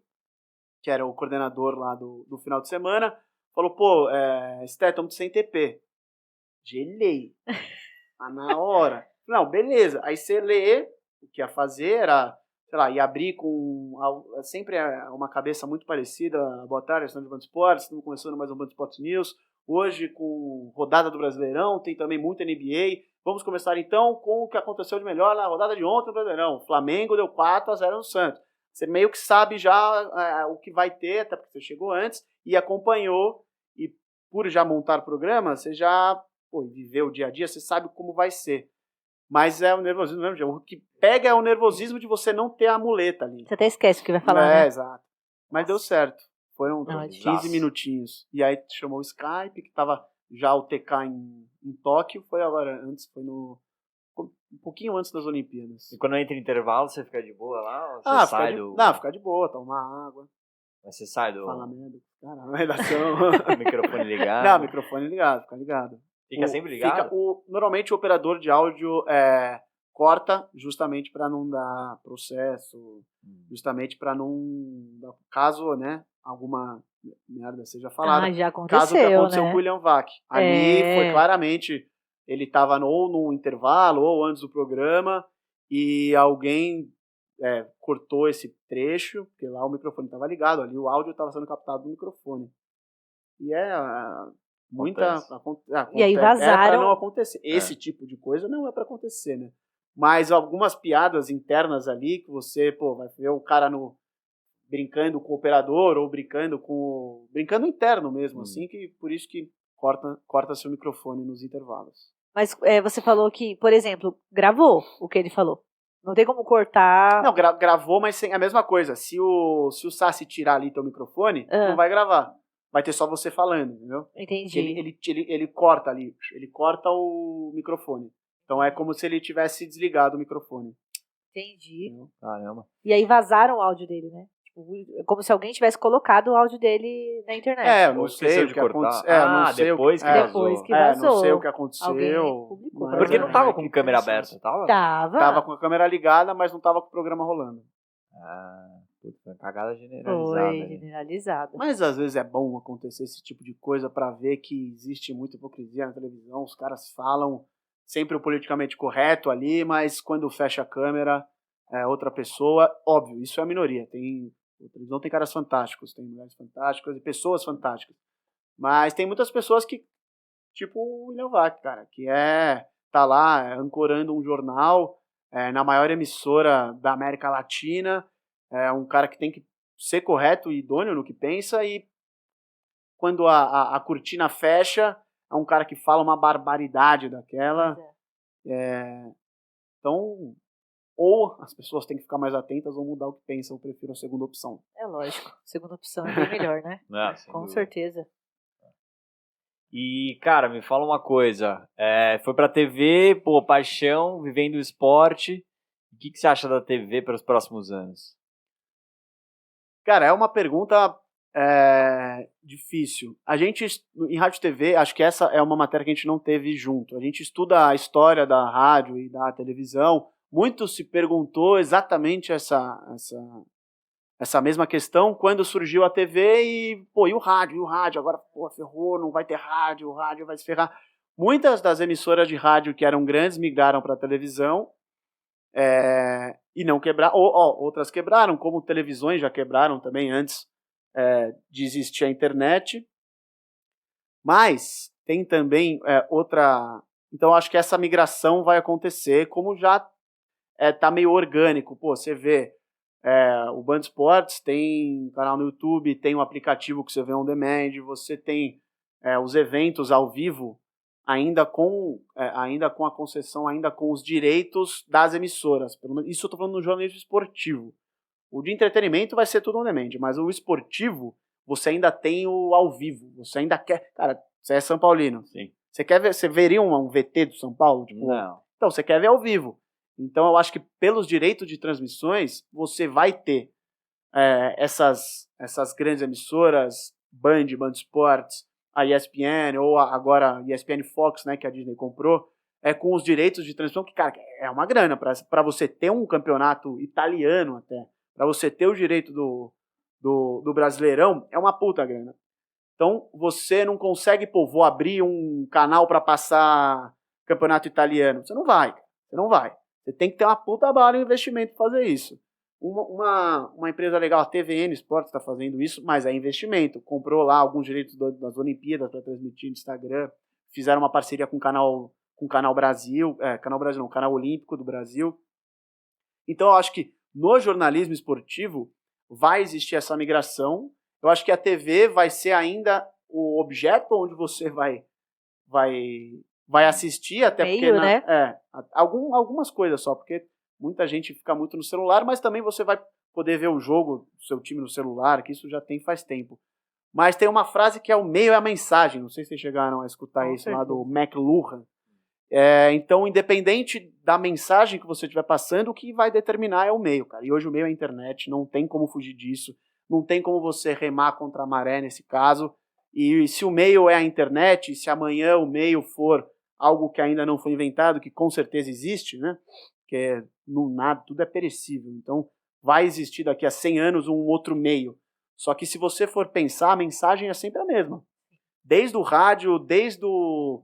que era o coordenador lá do final de semana, falou, pô, Sté, estamos sem TP. Gelei. Na hora. Não, beleza. Aí você lê, o que ia fazer era, sei lá, ia abrir com sempre uma cabeça muito parecida. Boa tarde, estamos de Band Esportes, estamos começando mais um Band Esportes News. Hoje, com rodada do Brasileirão, tem também muita NBA. Vamos começar então com o que aconteceu de melhor na rodada de ontem do Brasileirão. O Flamengo deu 4-0 no Santos. Você meio que sabe já o que vai ter, até porque você chegou antes e acompanhou. E por já montar o programa, você já viveu o dia a dia, você sabe como vai ser. Mas é o nervosismo mesmo. O que pega é o nervosismo de você não ter a muleta ali. Você até esquece o que vai falar, né? Exato. Mas deu certo. Foram 15 minutinhos. E aí chamou o Skype, que tava já o TK em Tóquio. Foi agora, antes, foi um pouquinho antes das Olimpíadas. E quando entra em intervalo, você fica de boa lá? Ou você sai do... Não, fica de boa, tomar água. Mas você sai do... Fala merda. Caramba, a redação... microfone ligado? Não, microfone ligado, fica ligado. Fica sempre ligado? Normalmente o operador de áudio corta justamente para não dar processo, justamente para não... Caso, né, alguma merda seja falada. Já aconteceu, caso que aconteceu né? com o William Vac. Ali foi claramente... Ele estava ou no intervalo ou antes do programa e alguém cortou esse trecho, porque lá o microfone estava ligado, ali o áudio estava sendo captado do microfone. E e aí vazaram. É para não acontecer. Esse tipo de coisa não é para acontecer, né? Mas algumas piadas internas ali que você, vai ver o cara brincando com o operador ou brincando interno mesmo, assim, que por isso que corta seu microfone nos intervalos. Mas você falou que, por exemplo, gravou o que ele falou. Não tem como cortar. Não, gravou, mas sem a mesma coisa. Se o Sassi tirar ali teu microfone, não vai gravar. Vai ter só você falando, entendeu? Entendi. Ele corta ali, ele corta o microfone. Então é como se ele tivesse desligado o microfone. Entendi. Entendeu? Caramba. E aí vazaram o áudio dele, né? Como se alguém tivesse colocado o áudio dele na internet. Eu não sei o que aconteceu. Depois que vazou. Não sei o que aconteceu. Alguém publicou. Porque não tava com câmera aberta, tava? Tava com a câmera ligada, mas não tava com o programa rolando. Foi uma cagada generalizada. Foi generalizada. Mas às vezes é bom acontecer esse tipo de coisa pra ver que existe muita hipocrisia na televisão. Os caras falam sempre o politicamente correto ali, mas quando fecha a câmera é outra pessoa. Óbvio, isso é a minoria. A televisão tem caras fantásticos, tem mulheres fantásticas e pessoas fantásticas. Mas tem muitas pessoas que, tipo o William Vac, cara, que tá lá ancorando um jornal na maior emissora da América Latina. É um cara que tem que ser correto e idôneo no que pensa, e quando a cortina fecha, é um cara que fala uma barbaridade daquela. Então, ou as pessoas têm que ficar mais atentas ou mudar o que pensam. Eu prefiro a segunda opção. É lógico. A segunda opção é bem melhor, né? Com certeza. E, cara, me fala uma coisa. Foi pra TV, paixão, vivendo o esporte. O que você acha da TV para os próximos anos? Cara, é uma pergunta difícil. A gente, em rádio e TV, acho que essa é uma matéria que a gente não teve junto. A gente estuda a história da rádio e da televisão. Muito se perguntou exatamente essa mesma questão quando surgiu a TV e o rádio? Agora, ferrou, não vai ter rádio, o rádio vai se ferrar. Muitas das emissoras de rádio que eram grandes migraram para a televisão e não quebraram. Outras quebraram, como televisões já quebraram também antes de existir a internet. Mas tem também outra... Então, acho que essa migração vai acontecer, como já tá meio orgânico. Você vê o Band Esportes, tem canal no YouTube, tem um aplicativo que você vê on demand, você tem os eventos ao vivo, ainda com a concessão, ainda com os direitos das emissoras. Isso eu estou falando no jornalismo esportivo. O de entretenimento vai ser tudo on demand, mas o esportivo, você ainda tem o ao vivo. Você ainda quer... Cara, você é São Paulino. Sim. Você veria um VT do São Paulo? Não. Então, você quer ver ao vivo. Então, eu acho que pelos direitos de transmissões, você vai ter essas grandes emissoras, Band Esportes, a ESPN, ou agora a ESPN Fox, né, que a Disney comprou, com os direitos de transmissão, que, cara, é uma grana. Para você ter um campeonato italiano até, para você ter o direito do Brasileirão, é uma puta grana. Então, você não consegue, vou abrir um canal para passar campeonato italiano. Você não vai, cara. Você não vai. Você tem que ter uma puta bala de investimento para fazer isso. Uma empresa legal, a TVN Sports, está fazendo isso, mas é investimento. Comprou lá alguns direitos das Olimpíadas para transmitir no Instagram. Fizeram uma parceria com o Canal Brasil, Canal Olímpico do Brasil. Então, eu acho que no jornalismo esportivo vai existir essa migração. Eu acho que a TV vai ser ainda o objeto onde você vai assistir, até meio, porque né? algumas coisas só, porque muita gente fica muito no celular, mas também você vai poder ver o jogo do seu time no celular, que isso já tem faz tempo. Mas tem uma frase que é o meio é a mensagem, não sei se vocês chegaram a escutar isso lá do McLuhan. Então, independente da mensagem que você estiver passando, o que vai determinar é o meio, cara. E hoje o meio é a internet, não tem como fugir disso, não tem como você remar contra a maré nesse caso. E se o meio é a internet, se amanhã o meio for algo que ainda não foi inventado, que com certeza existe, né? Que nada, tudo é perecível. Então, vai existir daqui a 100 anos um outro meio. Só que se você for pensar, a mensagem é sempre a mesma. Desde o rádio, desde o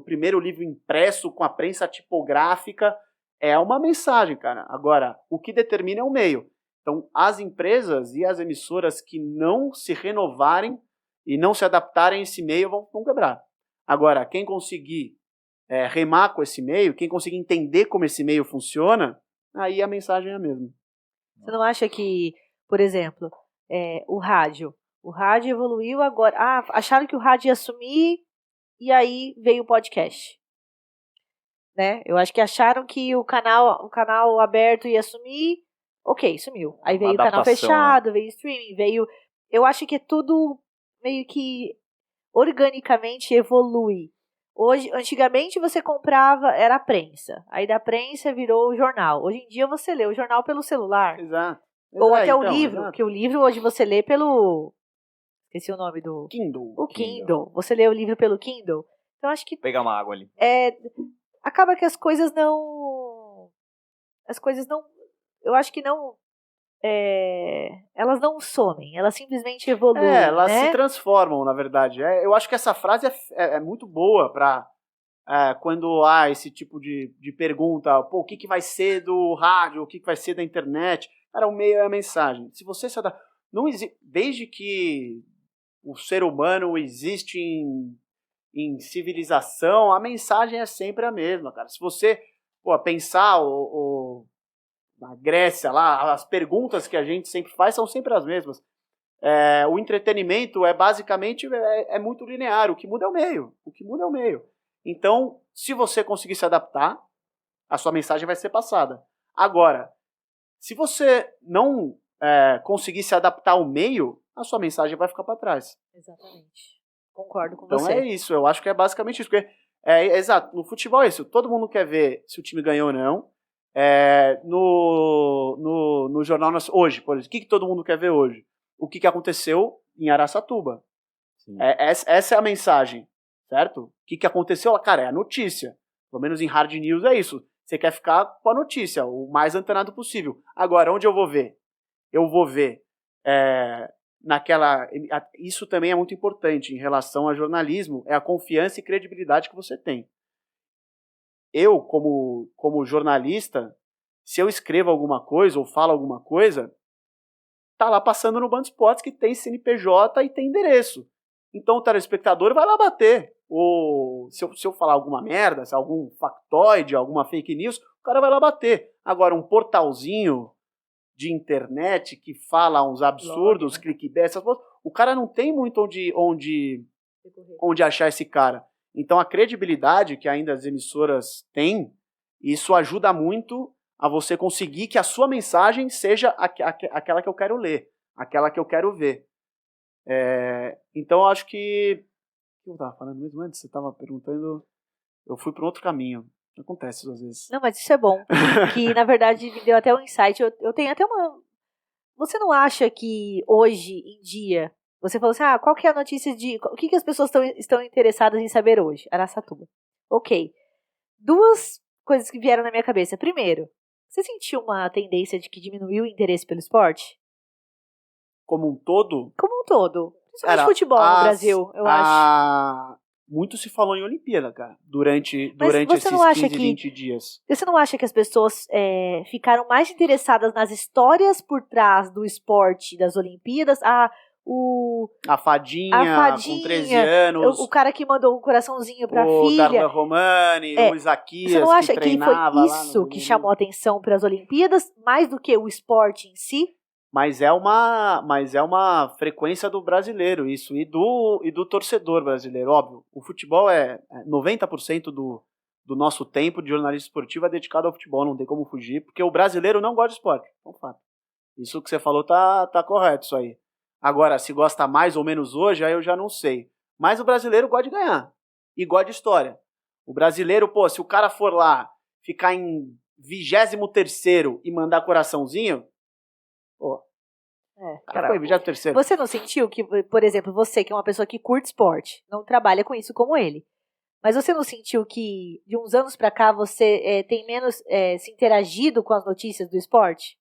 primeiro livro impresso com a prensa tipográfica, é uma mensagem, cara. Agora, o que determina é o meio. Então, as empresas e as emissoras que não se renovarem e não se adaptarem a esse meio vão quebrar. Agora, quem conseguir remar com esse meio, quem conseguir entender como esse meio funciona, aí a mensagem é a mesma. Você não acha que, por exemplo, o rádio evoluiu agora, acharam que o rádio ia sumir e aí veio o podcast, né? Eu acho que acharam que o canal aberto ia sumir, ok, sumiu. Aí veio o canal fechado, veio streaming, eu acho que é tudo meio que organicamente evolui. Antigamente você comprava, era a prensa. Aí da prensa virou o jornal. Hoje em dia você lê o jornal pelo celular. Exato. Ou até o livro, porque o livro hoje você lê pelo... Esqueci o nome do... Kindle. O Kindle. Você lê o livro pelo Kindle. Então acho que... Pegar uma água ali. Acaba que as coisas não... Eu acho que não... elas não somem, elas simplesmente evoluem. Elas né? se transformam, na verdade. Eu acho que essa frase é muito boa para quando há esse tipo de pergunta, o que vai ser do rádio, o que vai ser da internet. Cara, o meio é a mensagem. Se você se adapta, desde que o ser humano existe em civilização, a mensagem é sempre a mesma, cara. Se você pensar na Grécia lá, as perguntas que a gente sempre faz são sempre as mesmas. O entretenimento basicamente muito linear, o que muda é o meio. Então, se você conseguir se adaptar, a sua mensagem vai ser passada. Agora, se você não conseguir se adaptar ao meio, a sua mensagem vai ficar para trás. Exatamente. Concordo com você. Então é isso, eu acho que é basicamente isso. Porque, exato, no futebol é isso, todo mundo quer ver se o time ganhou ou não. No Jornal Nacional, hoje, por exemplo, o que todo mundo quer ver hoje? O que aconteceu em Araçatuba. Essa é a mensagem, certo? O que aconteceu? Cara, é a notícia. Pelo menos em hard news é isso. Você quer ficar com a notícia, o mais antenado possível. Agora, onde eu vou ver? Eu vou ver isso também é muito importante em relação ao jornalismo, é a confiança e credibilidade que você tem. Eu, como jornalista, se eu escrevo alguma coisa ou falo alguma coisa, tá lá passando no Band Esportes que tem CNPJ e tem endereço. Então o telespectador vai lá bater. Ou se eu falar alguma merda, se algum factoide, alguma fake news, o cara vai lá bater. Agora, um portalzinho de internet que fala uns absurdos, clickbait, essas coisas, o cara não tem muito onde achar esse cara. Então a credibilidade que ainda as emissoras têm, isso ajuda muito a você conseguir que a sua mensagem seja aquela que eu quero ler, aquela que eu quero ver. Então eu acho que... O que eu estava falando mesmo antes? Você estava perguntando... Eu fui para um outro caminho. Acontece isso às vezes. Não, mas isso é bom. Que na verdade me deu até um insight. Eu tenho até uma... Você não acha que hoje em dia... Você falou assim, qual que é a notícia de... O que as pessoas estão interessadas em saber hoje? Araçatuba. Ok. Duas coisas que vieram na minha cabeça. Primeiro, você sentiu uma tendência de que diminuiu o interesse pelo esporte? Como um todo, Como um todo. Principalmente futebol no Brasil, eu acho. muito se falou em Olimpíada, cara, durante você esses não acha 15, 20 dias. Você não acha que as pessoas ficaram mais interessadas nas histórias por trás do esporte das Olimpíadas? A fadinha com 13 anos. O cara que mandou um coraçãozinho pra o filha. Darlan Romani, o Isaquias, você não acha que treinava foi lá isso que chamou a atenção para as Olimpíadas, mais do que o esporte em si? Mas é uma frequência do brasileiro, isso, e do torcedor brasileiro. Óbvio, o futebol 90% do nosso tempo de jornalista esportivo é dedicado ao futebol, não tem como fugir, porque o brasileiro não gosta de esporte. É um fato. Isso que você falou tá correto, isso aí. Agora, se gosta mais ou menos hoje, aí eu já não sei. Mas o brasileiro gosta de ganhar. E gosta de história. O brasileiro, se o cara for lá, ficar em 23º e mandar coraçãozinho, cara, foi 23º. Você não sentiu que, por exemplo, você que é uma pessoa que curte esporte, não trabalha com isso como ele, mas você não sentiu que de uns anos pra cá você tem menos se interagido com as notícias do esporte?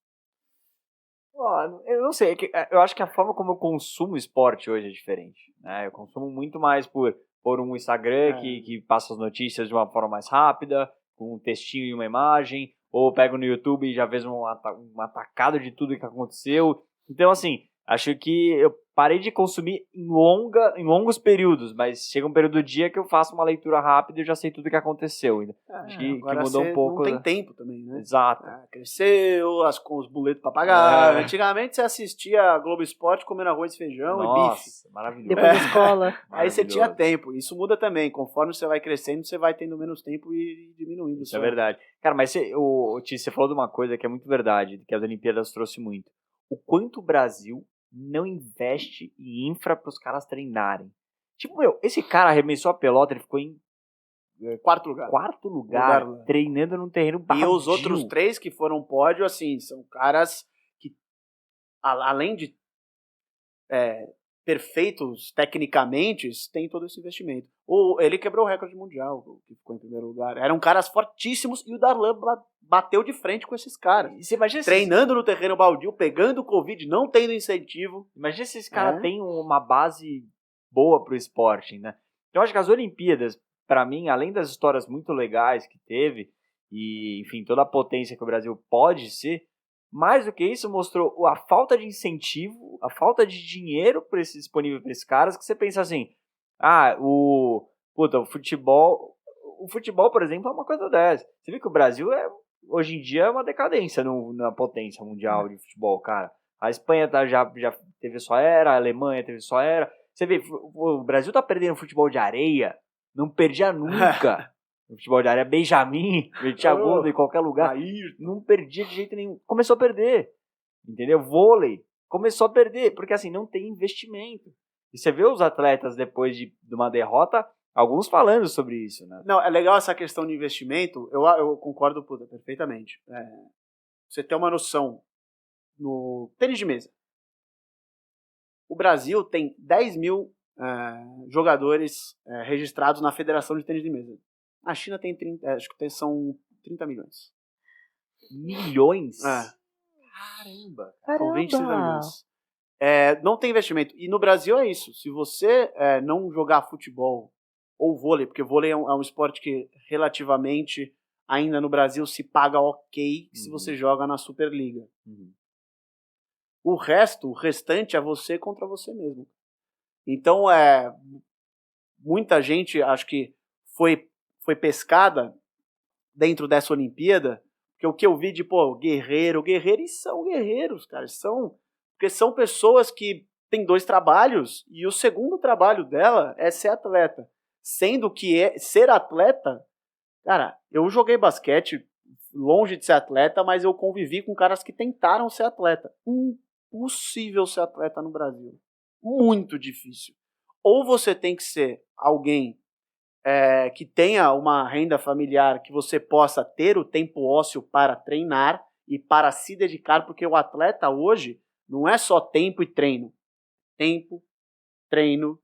Eu não sei, eu acho que a forma como eu consumo esporte hoje é diferente, né? Eu consumo muito mais por um Instagram que passa as notícias de uma forma mais rápida, com um textinho e uma imagem, ou pego no YouTube e já vejo um atacado de tudo que aconteceu. Então, assim, acho que eu parei de consumir em longos períodos, mas chega um período do dia que eu faço uma leitura rápida e eu já sei tudo o que aconteceu. Acho que mudou um pouco. Não tem tempo também, né? Exato. Cresceu, com os boletos pra pagar. Antigamente você assistia a Globo Esporte comendo arroz, feijão e bife. Maravilhoso. Depois da escola. Aí você tinha tempo. Isso muda também. Conforme você vai crescendo, você vai tendo menos tempo e diminuindo. Isso é verdade. Cara, mas você falou de uma coisa que é muito verdade, que as Olimpíadas trouxe muito. O quanto o Brasil não investe em infra para os caras treinarem. Tipo, esse cara arremessou a pelota, ele ficou em quarto lugar treinando num terreno badio. E os outros 3 que foram pódio, assim, são caras que, além de perfeitos tecnicamente, têm todo esse investimento. Ele quebrou o recorde mundial, que ficou em primeiro lugar. Eram caras fortíssimos e o Darlan bateu de frente com esses caras. Você imagina treinando no terreno baldio, pegando Covid, não tendo incentivo. Imagina se esse cara tem uma base boa pro esporte, né? Eu acho que as Olimpíadas, para mim, além das histórias muito legais que teve, e, enfim, toda a potência que o Brasil pode ser, mais do que isso, mostrou a falta de incentivo, a falta de dinheiro disponível para esses caras, que você pensa assim, o futebol, por exemplo, é uma coisa dessa. Você vê que o Brasil hoje em dia é uma decadência na potência mundial de futebol, cara. A Espanha já teve sua era, a Alemanha teve sua era. Você vê, o Brasil tá perdendo futebol de areia, não perdia nunca. O futebol de areia, Benjamin, metia gol em qualquer lugar. Não perdia de jeito nenhum. Começou a perder. Entendeu? Vôlei. Começou a perder. Porque assim, não tem investimento. E você vê os atletas depois de uma derrota, alguns falando sobre isso, né? Não, é legal essa questão de investimento. Eu concordo perfeitamente. Você tem uma noção no tênis de mesa. O Brasil tem 10 mil jogadores registrados na Federação de Tênis de Mesa. A China tem são 30 milhões. Milhões? Caramba! São 20, 30 milhões. Não tem investimento. E no Brasil é isso. Se você não jogar futebol ou vôlei, porque vôlei é um esporte que relativamente ainda no Brasil se paga ok se você joga na Superliga. O restante é você contra você mesmo. Então, muita gente, acho que foi pescada dentro dessa Olimpíada, porque o que eu vi de, guerreiros são guerreiros, cara, porque são pessoas que têm 2 trabalhos, e o segundo trabalho dela é ser atleta, sendo que ser atleta, cara, eu joguei basquete longe de ser atleta, mas eu convivi com caras que tentaram ser atleta. Impossível ser atleta no Brasil. Muito difícil. Ou você tem que ser alguém que tenha uma renda familiar que você possa ter o tempo ósseo para treinar e para se dedicar, porque o atleta hoje não é só tempo e treino. Tempo, treino,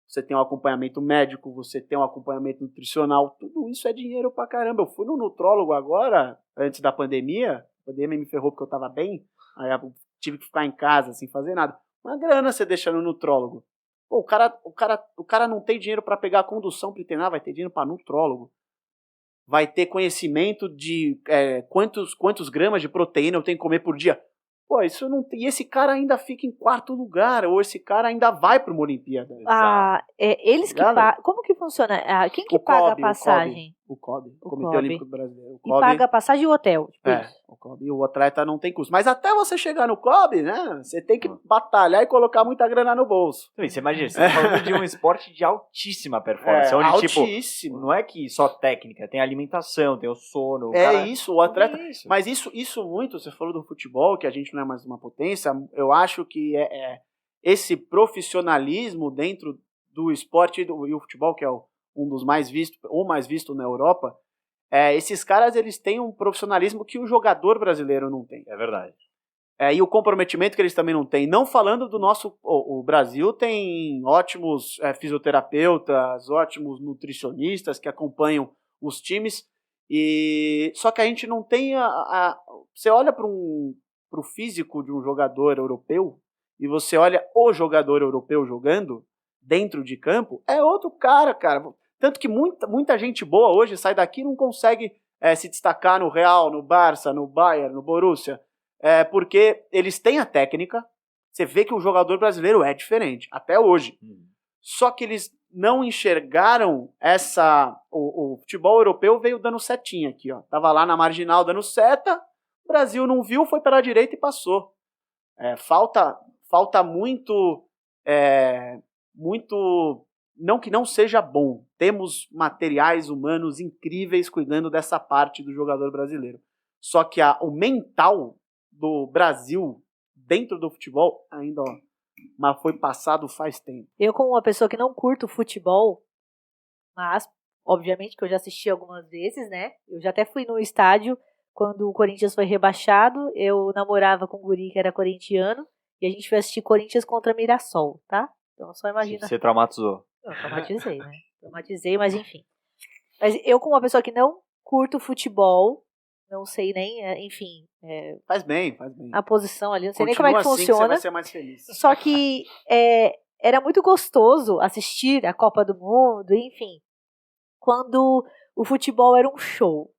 você tem um acompanhamento médico, você tem um acompanhamento nutricional, tudo isso é dinheiro pra caramba. Eu fui no nutrólogo agora, antes da pandemia, a pandemia me ferrou porque eu tava bem, aí eu tive que ficar em casa sem fazer nada. Uma grana você deixa no nutrólogo. Pô, o cara não tem dinheiro pra pegar a condução pra treinar, vai ter dinheiro pra nutrólogo. Vai ter conhecimento de quantos gramas de proteína eu tenho que comer por dia. Pô, isso não tem. E esse cara ainda fica em quarto lugar, ou esse cara ainda vai para uma Olimpíada. Eles que pagam. Como que funciona? Quem que paga a passagem? O COB, o Comitê Olímpico Brasileiro. O COB, e paga a passagem e o hotel. O COB. E o atleta não tem custo. Mas até você chegar no COB, né? Você tem que batalhar e colocar muita grana no bolso. Você imagina, você tá falando de um esporte de altíssima performance. Onde, altíssimo. Tipo, não é que só técnica, tem alimentação, tem o sono. Isso, o atleta. Mas isso muito, você falou do futebol, que a gente não é mais uma potência. Eu acho que esse profissionalismo dentro do esporte e o futebol, que é um dos mais vistos, ou mais visto na Europa, esses caras eles têm um profissionalismo que o jogador brasileiro não tem. É verdade. E o comprometimento que eles também não têm. Não falando do nosso... O Brasil tem ótimos fisioterapeutas, ótimos nutricionistas que acompanham os times, só que a gente não tem você olha para o físico de um jogador europeu e você olha o jogador europeu jogando dentro de campo, é outro cara. Tanto que muita gente boa hoje sai daqui e não consegue se destacar no Real, no Barça, no Bayern, no Borussia, porque eles têm a técnica. Você vê que o jogador brasileiro é diferente, até hoje. Só que eles não enxergaram o futebol europeu veio dando setinha aqui, ó. Tava lá na marginal dando seta, o Brasil não viu, foi para a direita e passou. Falta muito, não que não seja bom. Temos materiais humanos incríveis cuidando dessa parte do jogador brasileiro. Só que o mental do Brasil dentro do futebol ainda, mas foi passado faz tempo. Eu, como uma pessoa que não curto futebol, mas, obviamente, que eu já assisti algumas vezes, né? Eu já até fui no estádio quando o Corinthians foi rebaixado. Eu namorava com um guri que era corintiano e a gente foi assistir Corinthians contra Mirassol, tá? Então, só imagina. Você traumatizou. Eu traumatizei, né? Traumatizei, mas enfim. Mas eu, como uma pessoa que não curto futebol, não sei nem, enfim... Faz bem. A posição ali, não sei nem como é que funciona. Você vai ser mais feliz. Só que era muito gostoso assistir a Copa do Mundo, enfim, quando o futebol era um show.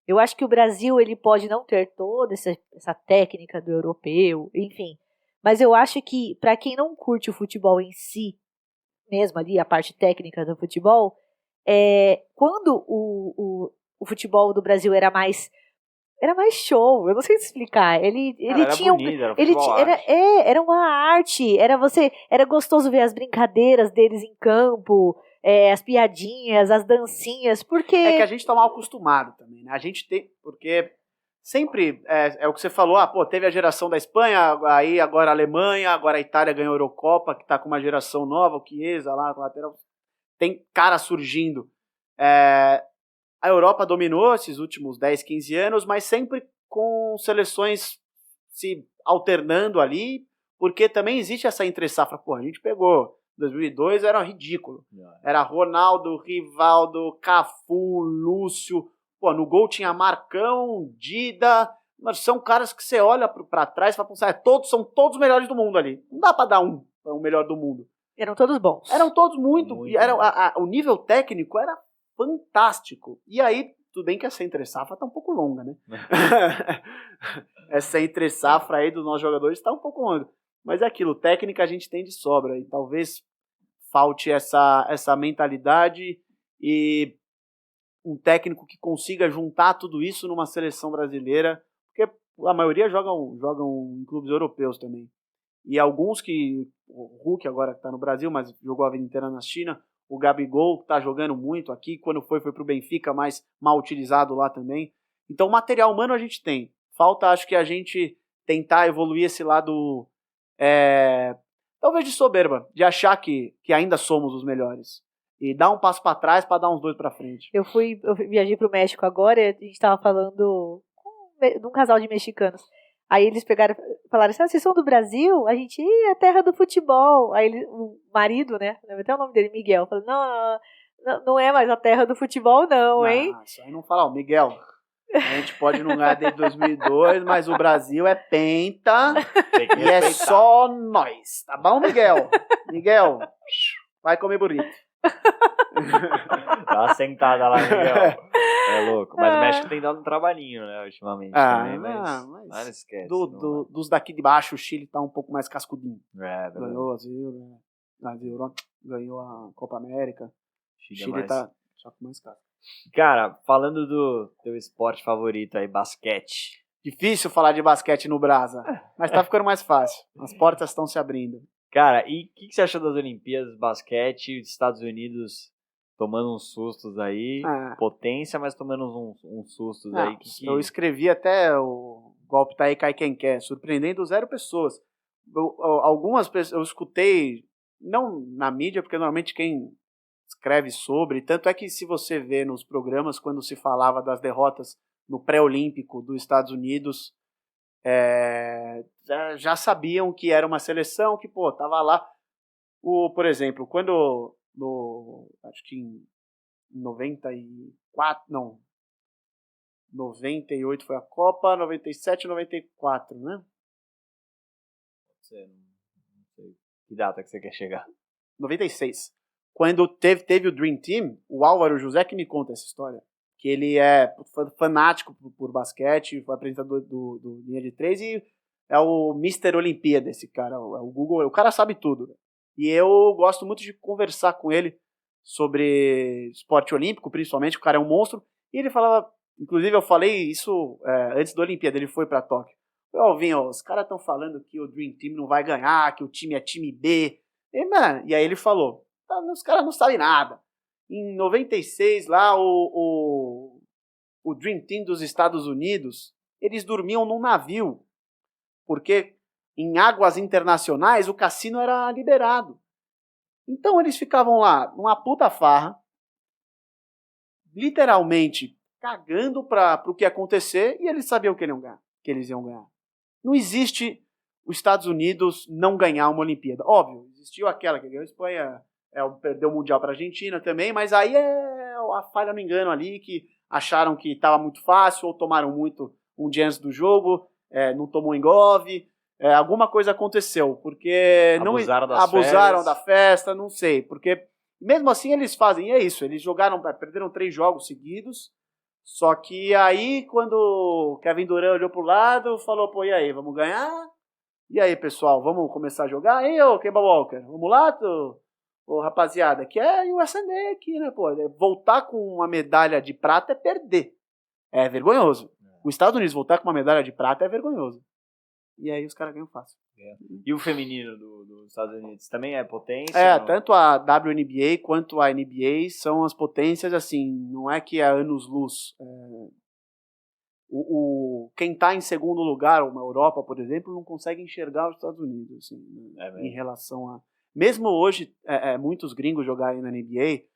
Eu acho que o Brasil ele pode não ter toda essa técnica do europeu, enfim, mas eu acho que para quem não curte o futebol em si, mesmo ali a parte técnica do futebol, quando o futebol do Brasil era mais show, eu não sei explicar. Ele tinha bonito, era uma arte, era gostoso ver as brincadeiras deles em campo, as piadinhas, as dancinhas, porque é que a gente tá mal acostumado também, né? A gente tem, porque sempre é o que você falou, teve a geração da Espanha, aí agora a Alemanha, agora a Itália ganhou a Eurocopa, que tá com uma geração nova, o Chiesa lá, lateral, tem cara surgindo. A Europa dominou esses últimos 10, 15 anos, mas sempre com seleções se alternando ali, porque também existe essa entre-safra. A gente pegou 2002, era ridículo. Era Ronaldo, Rivaldo, Cafu, Lúcio. No gol tinha Marcão, Dida. Mas são caras que você olha pra trás e fala, são todos os melhores do mundo ali. Não dá pra dar o melhor do mundo. Eram todos bons. Eram todos muito. E o nível técnico era fantástico. E aí, tudo bem que essa entre-safra tá um pouco longa, né? Essa entre-safra aí dos nossos jogadores tá um pouco longa. Mas é aquilo, técnica a gente tem de sobra. E talvez falte essa mentalidade e um técnico que consiga juntar tudo isso numa seleção brasileira. Porque a maioria jogam em clubes europeus também. E alguns que... O Hulk agora que tá no Brasil, mas jogou a vida inteira na China... O Gabigol está jogando muito aqui, quando foi para o Benfica, mas mal utilizado lá também. Então, material humano a gente tem. Falta, acho que a gente tentar evoluir esse lado, talvez de soberba, de achar que ainda somos os melhores. E dar um passo para trás para dar uns 2 para frente. Eu viajei para o México agora e a gente estava falando de um casal de mexicanos. Aí eles falaram assim, vocês são do Brasil? A gente, é terra do futebol. Aí o marido, né, lembra até o nome dele, Miguel, falou, não é mais a terra do futebol não, hein? Isso aí não fala, Miguel, a gente pode não ganhar desde 2002, mas o Brasil é penta e é só nós, tá bom, Miguel? Miguel, vai comer burrito. Dá uma sentada lá, Miguel. É louco. Mas o México tem dado um trabalhinho, né, ultimamente também, mas não esquece. Dos daqui de baixo, o Chile tá um pouco mais cascudinho. Ganhou ganhou a Copa América. Chile tá já com mais casca. Cara, falando do teu esporte favorito aí, basquete. Difícil falar de basquete no Brasa, mas tá ficando mais fácil. As portas estão se abrindo. Cara, e o que você achou das Olimpíadas, basquete, os Estados Unidos tomando uns sustos aí, potência, mas tomando uns sustos aí. Eu escrevi até o golpe tá aí, cai quem quer, surpreendendo 0 pessoas. Algumas pessoas, eu escutei, não na mídia, porque normalmente quem escreve sobre, tanto é que se você vê nos programas, quando se falava das derrotas no pré-olímpico dos Estados Unidos, já sabiam que era uma seleção que, tava lá. Por exemplo, quando acho que em 98 foi a Copa, 97 e 94, né? Não sei. Que data que você quer chegar? 96. Quando teve o Dream Team, o Álvaro José que me conta essa história, que ele é fanático por basquete, foi apresentador do Linha de 3 e é o Mr. Olimpíada, esse cara, o Google, o cara sabe tudo. E eu gosto muito de conversar com ele sobre esporte olímpico, principalmente, o cara é um monstro, e ele falava, inclusive eu falei isso antes da Olimpíada, ele foi pra Tóquio. Vinho, os caras estão falando que o Dream Team não vai ganhar, que o time é time B, e aí ele falou, os caras não sabem nada. Em 96, lá, o Dream Team dos Estados Unidos, eles dormiam num navio, porque em águas internacionais o cassino era liberado. Então eles ficavam lá numa puta farra, literalmente cagando para o que ia acontecer, e eles sabiam que eles iam ganhar. Não existe os Estados Unidos não ganhar uma Olimpíada. Óbvio, existiu aquela que ganhou a Espanha, perdeu o Mundial para a Argentina também, mas aí é a falha no engano ali, que acharam que estava muito fácil, ou tomaram muito um dia antes do jogo, não tomou engove, alguma coisa aconteceu, porque abusaram da festa, não sei, porque mesmo assim eles fazem, e é isso, eles perderam 3 jogos seguidos, só que aí quando o Kevin Durant olhou pro lado, falou, e aí, vamos ganhar? E aí, pessoal, vamos começar a jogar? E ô, Kemba Walker, vamos lá, rapaziada, que é o SND aqui, né, voltar com uma medalha de prata é perder, é vergonhoso. Os Estados Unidos voltar com uma medalha de prata é vergonhoso. E aí os caras ganham fácil. E o feminino dos Estados Unidos também é potência? Tanto a WNBA quanto a NBA são as potências, assim, não é que é anos-luz. Quem está em segundo lugar, uma Europa, por exemplo, não consegue enxergar os Estados Unidos, assim, em relação a... Mesmo hoje, muitos gringos jogarem na NBA,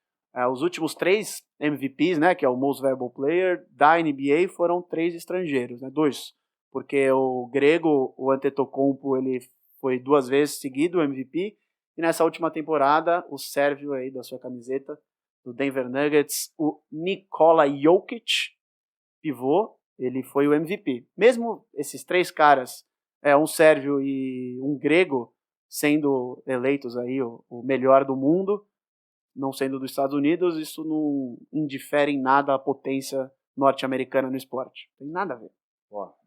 os últimos 3 MVPs, né, que é o Most Valuable Player, da NBA foram 3 estrangeiros, né, 2. Porque o grego, o Antetokounmpo, ele foi 2 vezes seguido o MVP, e nessa última temporada, o sérvio aí da sua camiseta, do Denver Nuggets, o Nikola Jokic, pivô, ele foi o MVP. Mesmo esses 3 caras, um sérvio e um grego, sendo eleitos aí o melhor do mundo, não sendo dos Estados Unidos, isso não indifere em nada a potência norte-americana no esporte. Não tem nada a ver.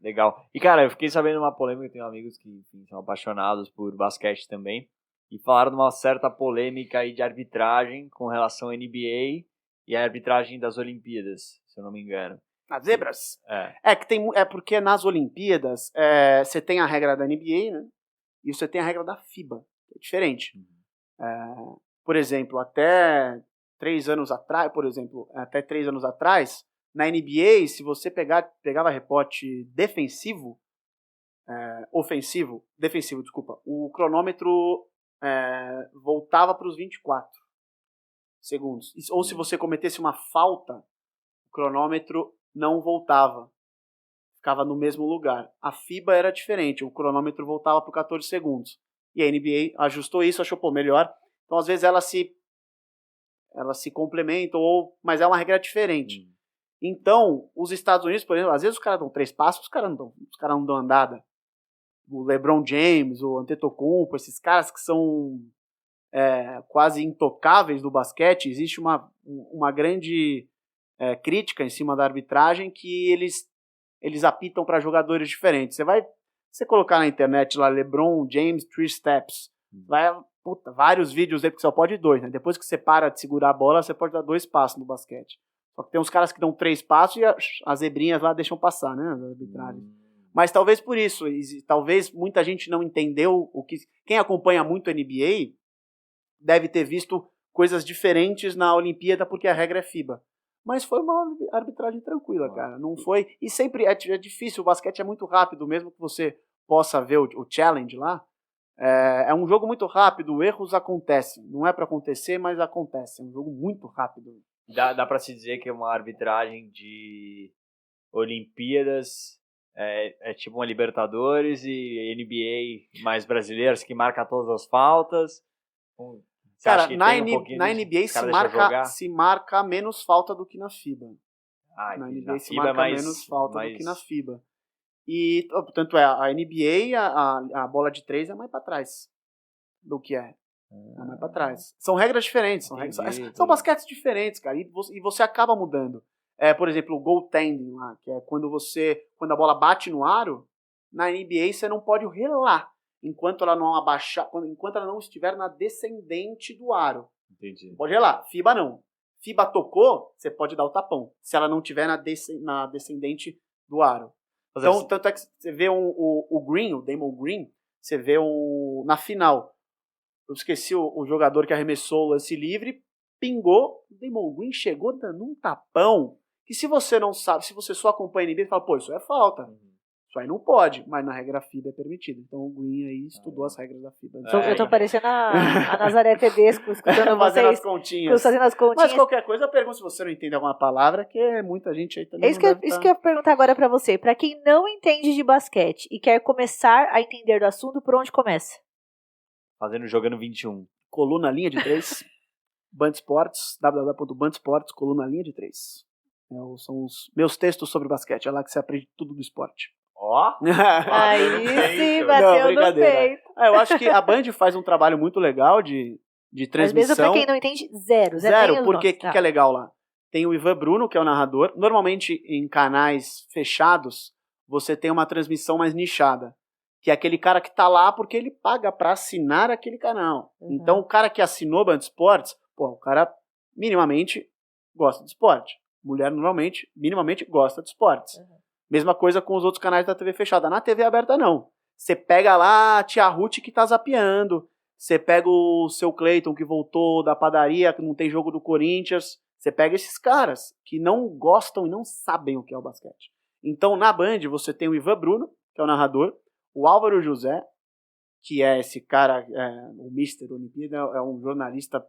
Legal. E, cara, eu fiquei sabendo uma polêmica, eu tenho amigos que são apaixonados por basquete também, e falaram de uma certa polêmica aí de arbitragem com relação à NBA e a arbitragem das Olimpíadas, se eu não me engano. As zebras? Porque nas Olimpíadas você tem a regra da NBA, né? E você tem a regra da FIBA. É diferente. Por exemplo, até 3 anos atrás, na NBA, se você pegava rebote defensivo, o cronômetro voltava para os 24 segundos. Ou se você cometesse uma falta, o cronômetro não voltava. ficava no mesmo lugar. A FIBA era diferente, o cronômetro voltava para 14 segundos. E a NBA ajustou isso, achou, pô, melhor. Então, às vezes, elas se complementam, mas é uma regra diferente. Então, os Estados Unidos, por exemplo, às vezes os caras dão 3 passos, os caras não dão andada. O LeBron James, o Antetokounmpo, esses caras que são quase intocáveis do basquete, existe uma grande crítica em cima da arbitragem que eles apitam para jogadores diferentes. Você colocar na internet lá LeBron James 3 steps, vários vídeos aí, porque só pode 2, né? Depois que você para de segurar a bola, você pode dar 2 passos no basquete. Só que tem uns caras que dão 3 passos e as zebrinhas lá deixam passar, né? As arbitragens. Mas talvez por isso, talvez muita gente não entendeu quem acompanha muito a NBA deve ter visto coisas diferentes na Olimpíada porque a regra é FIBA. Mas foi uma arbitragem tranquila, cara. Não foi. E sempre é difícil, o basquete é muito rápido, mesmo que você possa ver o challenge lá. É um jogo muito rápido, erros acontecem. Não é para acontecer, mas acontece. É um jogo muito rápido. Dá para se dizer que é uma arbitragem de Olimpíadas, é tipo uma Libertadores e NBA mais brasileiros que marca todas as faltas. Cara, na NBA se marca menos falta do que na FIBA. Na NBA se marca menos falta do que na FIBA. E, portanto, a NBA, a bola de 3 é mais para trás do que é. É mais para trás. São regras diferentes. São basquetes diferentes, cara. E você acaba mudando. Por exemplo, o goaltending lá, que é quando a bola bate no aro, na NBA você não pode relar enquanto ela não estiver na descendente do aro. Entendi. Pode relar. FIBA não. FIBA tocou, você pode dar o tapão, se ela não estiver na descendente do aro. Então, tanto é que você vê o Green, o Damon Green, você vê na final. Eu esqueci o jogador que arremessou o lance livre, pingou, o Damon Green chegou dando um tapão, que se você não sabe, se você só acompanha a NBA, você fala, pô, isso é falta. Isso aí não pode, mas na regra FIBA é permitido. Então o Green aí estudou as regras da FIBA. Eu tô parecendo a Nazaré Tedesco, escutando fazendo vocês. as continhas. Fazendo as continhas. Mas qualquer coisa, eu pergunto se você não entende alguma palavra, que muita gente aí também Isso que eu ia perguntar agora pra você. Pra quem não entende de basquete e quer começar a entender do assunto, por onde começa? Jogando 21. Coluna Linha de 3. Band Sports, www.bandsports, coluna Linha de 3. São os meus textos sobre basquete. É lá que você aprende tudo do esporte. Aí sim, bateu no peito. Eu acho que a Band faz um trabalho muito legal de transmissão. Mas mesmo pra quem não entende, zero. Porque o que é legal lá? Tem o Ivan Bruno, que é o narrador. Normalmente, em canais fechados, você tem uma transmissão mais nichada. Que é aquele cara que tá lá porque ele paga pra assinar aquele canal. Então, o cara que assinou Band Esportes, o cara minimamente gosta de esporte. Mulher, normalmente, minimamente gosta de esportes. Mesma coisa com os outros canais da TV fechada. Na TV aberta, não. Você pega lá a tia Ruth que tá zapeando. Você pega o seu Cleiton que voltou da padaria, que não tem jogo do Corinthians. Você pega esses caras que não gostam e não sabem o que é o basquete. Então, na Band, você tem o Ivan Bruno, que é o narrador. O Álvaro José, que é esse cara, o Mr. Olimpíada, é um jornalista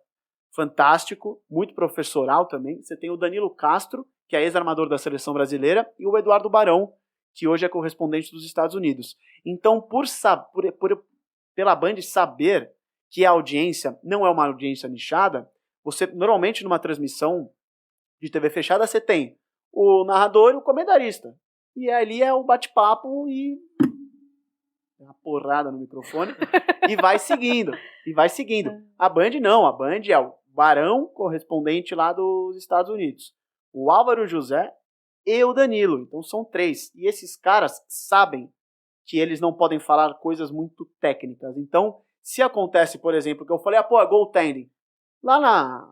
fantástico, muito professoral também. Você tem o Danilo Castro, que é ex-armador da seleção brasileira, e o Eduardo Barão, que hoje é correspondente dos Estados Unidos. Então, pela Band saber que a audiência não é uma audiência nichada, você, normalmente, numa transmissão de TV fechada, você tem o narrador e o comentarista. E ali é o bate-papo e uma porrada no microfone, e vai seguindo. A Band não, a Band é o Barão, correspondente lá dos Estados Unidos. O Álvaro José e o Danilo. Então são 3. E esses caras sabem que eles não podem falar coisas muito técnicas. Então, se acontece, por exemplo, que eu falei, goaltending. Lá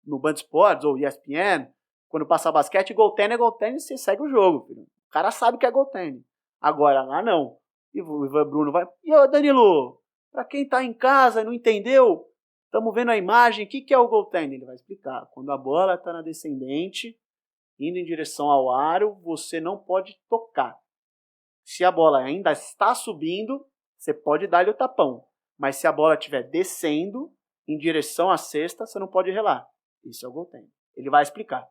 no Band Sports ou ESPN, quando passa basquete, goaltending é goaltending, você segue o jogo, filho. O cara sabe que é goaltending. Agora, lá não. E o Ivan Bruno vai... E ô, Danilo, pra quem tá em casa e não entendeu, estamos vendo a imagem, o que é o goaltending? Ele vai explicar. Quando a bola tá na descendente, indo em direção ao aro, você não pode tocar. Se a bola ainda está subindo, você pode dar-lhe o tapão. Mas se a bola estiver descendo, em direção à cesta, você não pode relar. Isso é o goaltending. Ele vai explicar.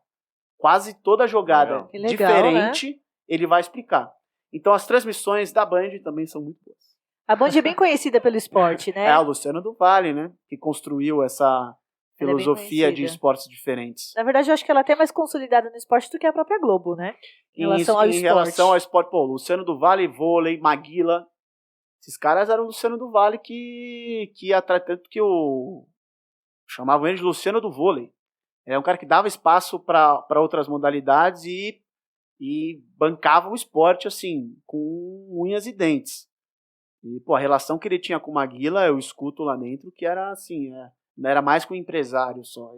Quase toda jogada diferente... Né? ele vai explicar. Então as transmissões da Band também são muito boas. A Band é bem conhecida pelo esporte, né? É o Luciano do Vale, né? Que construiu essa Ela é bem filosofia de conhecida. esportes diferentes. Na verdade, eu acho que ela é até mais consolidada no esporte do que a própria Globo, né? Em relação ao Em esporte. relação ao esporte, pô, Luciano do Vale, vôlei, Maguila. Esses caras eram o Luciano do Vale que atrai tanto que chamavam ele de Luciano do Vôlei. É um cara que dava espaço para outras modalidades e bancava o esporte, assim, com unhas e dentes. E, pô, a relação que ele tinha com o Maguila, eu escuto lá dentro, que era assim, não era mais com o empresário só.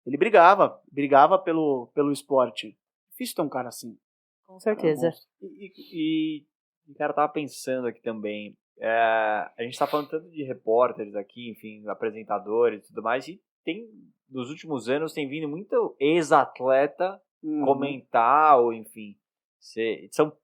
Ele brigava pelo esporte. Difícil ter um cara assim. Com certeza. E cara, eu tava pensando aqui também, a gente tá falando tanto de repórteres aqui, enfim, apresentadores e tudo mais, e nos últimos anos tem vindo muito ex-atleta comentar, ou enfim, são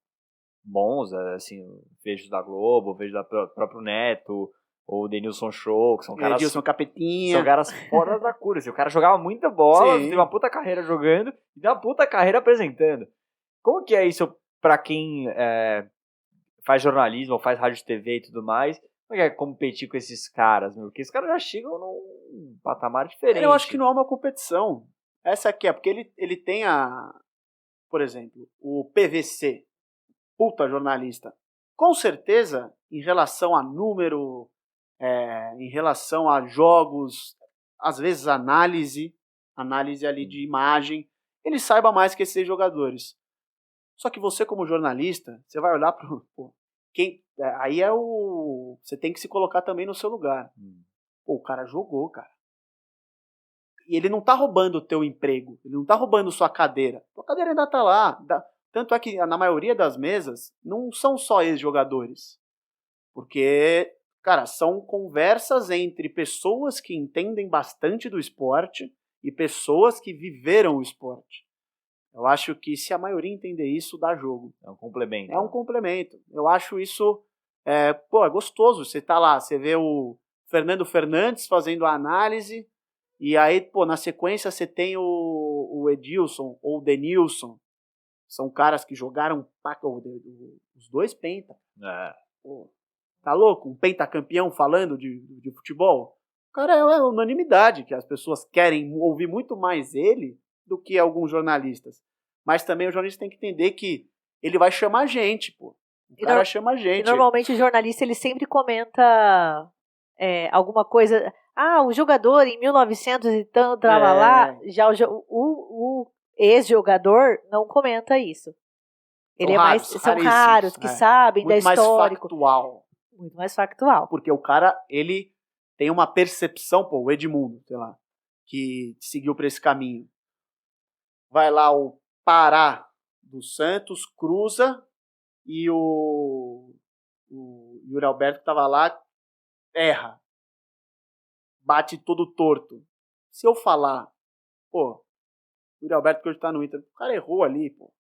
bons, assim, vejo da Globo, vejo da próprio Neto, ou o Denilson Show, que são caras... Edilson Capetinha. São caras fora da cura, assim, o cara jogava muita bola, Sim. teve uma puta carreira jogando, e tem uma puta carreira apresentando. Como que é isso pra quem faz jornalismo, ou faz rádio e TV e tudo mais? Como é competir com esses caras, meu? Porque esses caras já chegam num patamar diferente. Eu acho que não é uma competição. Essa aqui é porque ele tem por exemplo, o PVC, puta jornalista. Com certeza, em relação a número, em relação a jogos, às vezes análise ali de imagem, ele saiba mais que esses jogadores. Só que você, como jornalista, você vai olhar para aí você tem que se colocar também no seu lugar. Pô, o cara jogou, cara. E ele não tá roubando o teu emprego, ele não tá roubando sua cadeira. Tua cadeira ainda tá lá. Tanto é que na maioria das mesas não são só ex-jogadores. Porque, cara, são conversas entre pessoas que entendem bastante do esporte e pessoas que viveram o esporte. Eu acho que se a maioria entender isso, dá jogo. É um complemento. É um complemento. Eu acho isso é gostoso. Você tá lá, você vê o Fernando Fernandes fazendo a análise, e aí, pô, na sequência você tem o Edilson ou o Denilson. São caras que jogaram os dois penta. Pô, tá louco? Um pentacampeão falando de futebol? O cara é unanimidade, que as pessoas querem ouvir muito mais ele do que alguns jornalistas. Mas também o jornalista tem que entender que ele vai chamar gente, pô. O cara chama gente. E normalmente o jornalista, ele sempre comenta alguma coisa. O jogador em 1900 e tanto, lá. Já o ex-jogador não comenta isso. Ele são raros que sabem da histórico. Muito mais factual. Porque o cara, ele tem uma percepção, pô, o Edmundo, sei lá, que seguiu por esse caminho. Vai lá o Pará do Santos, cruza, e o Yuri Alberto que tava lá, erra. Bate todo torto. Se eu falar, pô, o Yuri Alberto que hoje tá no Inter, o cara errou ali, pô.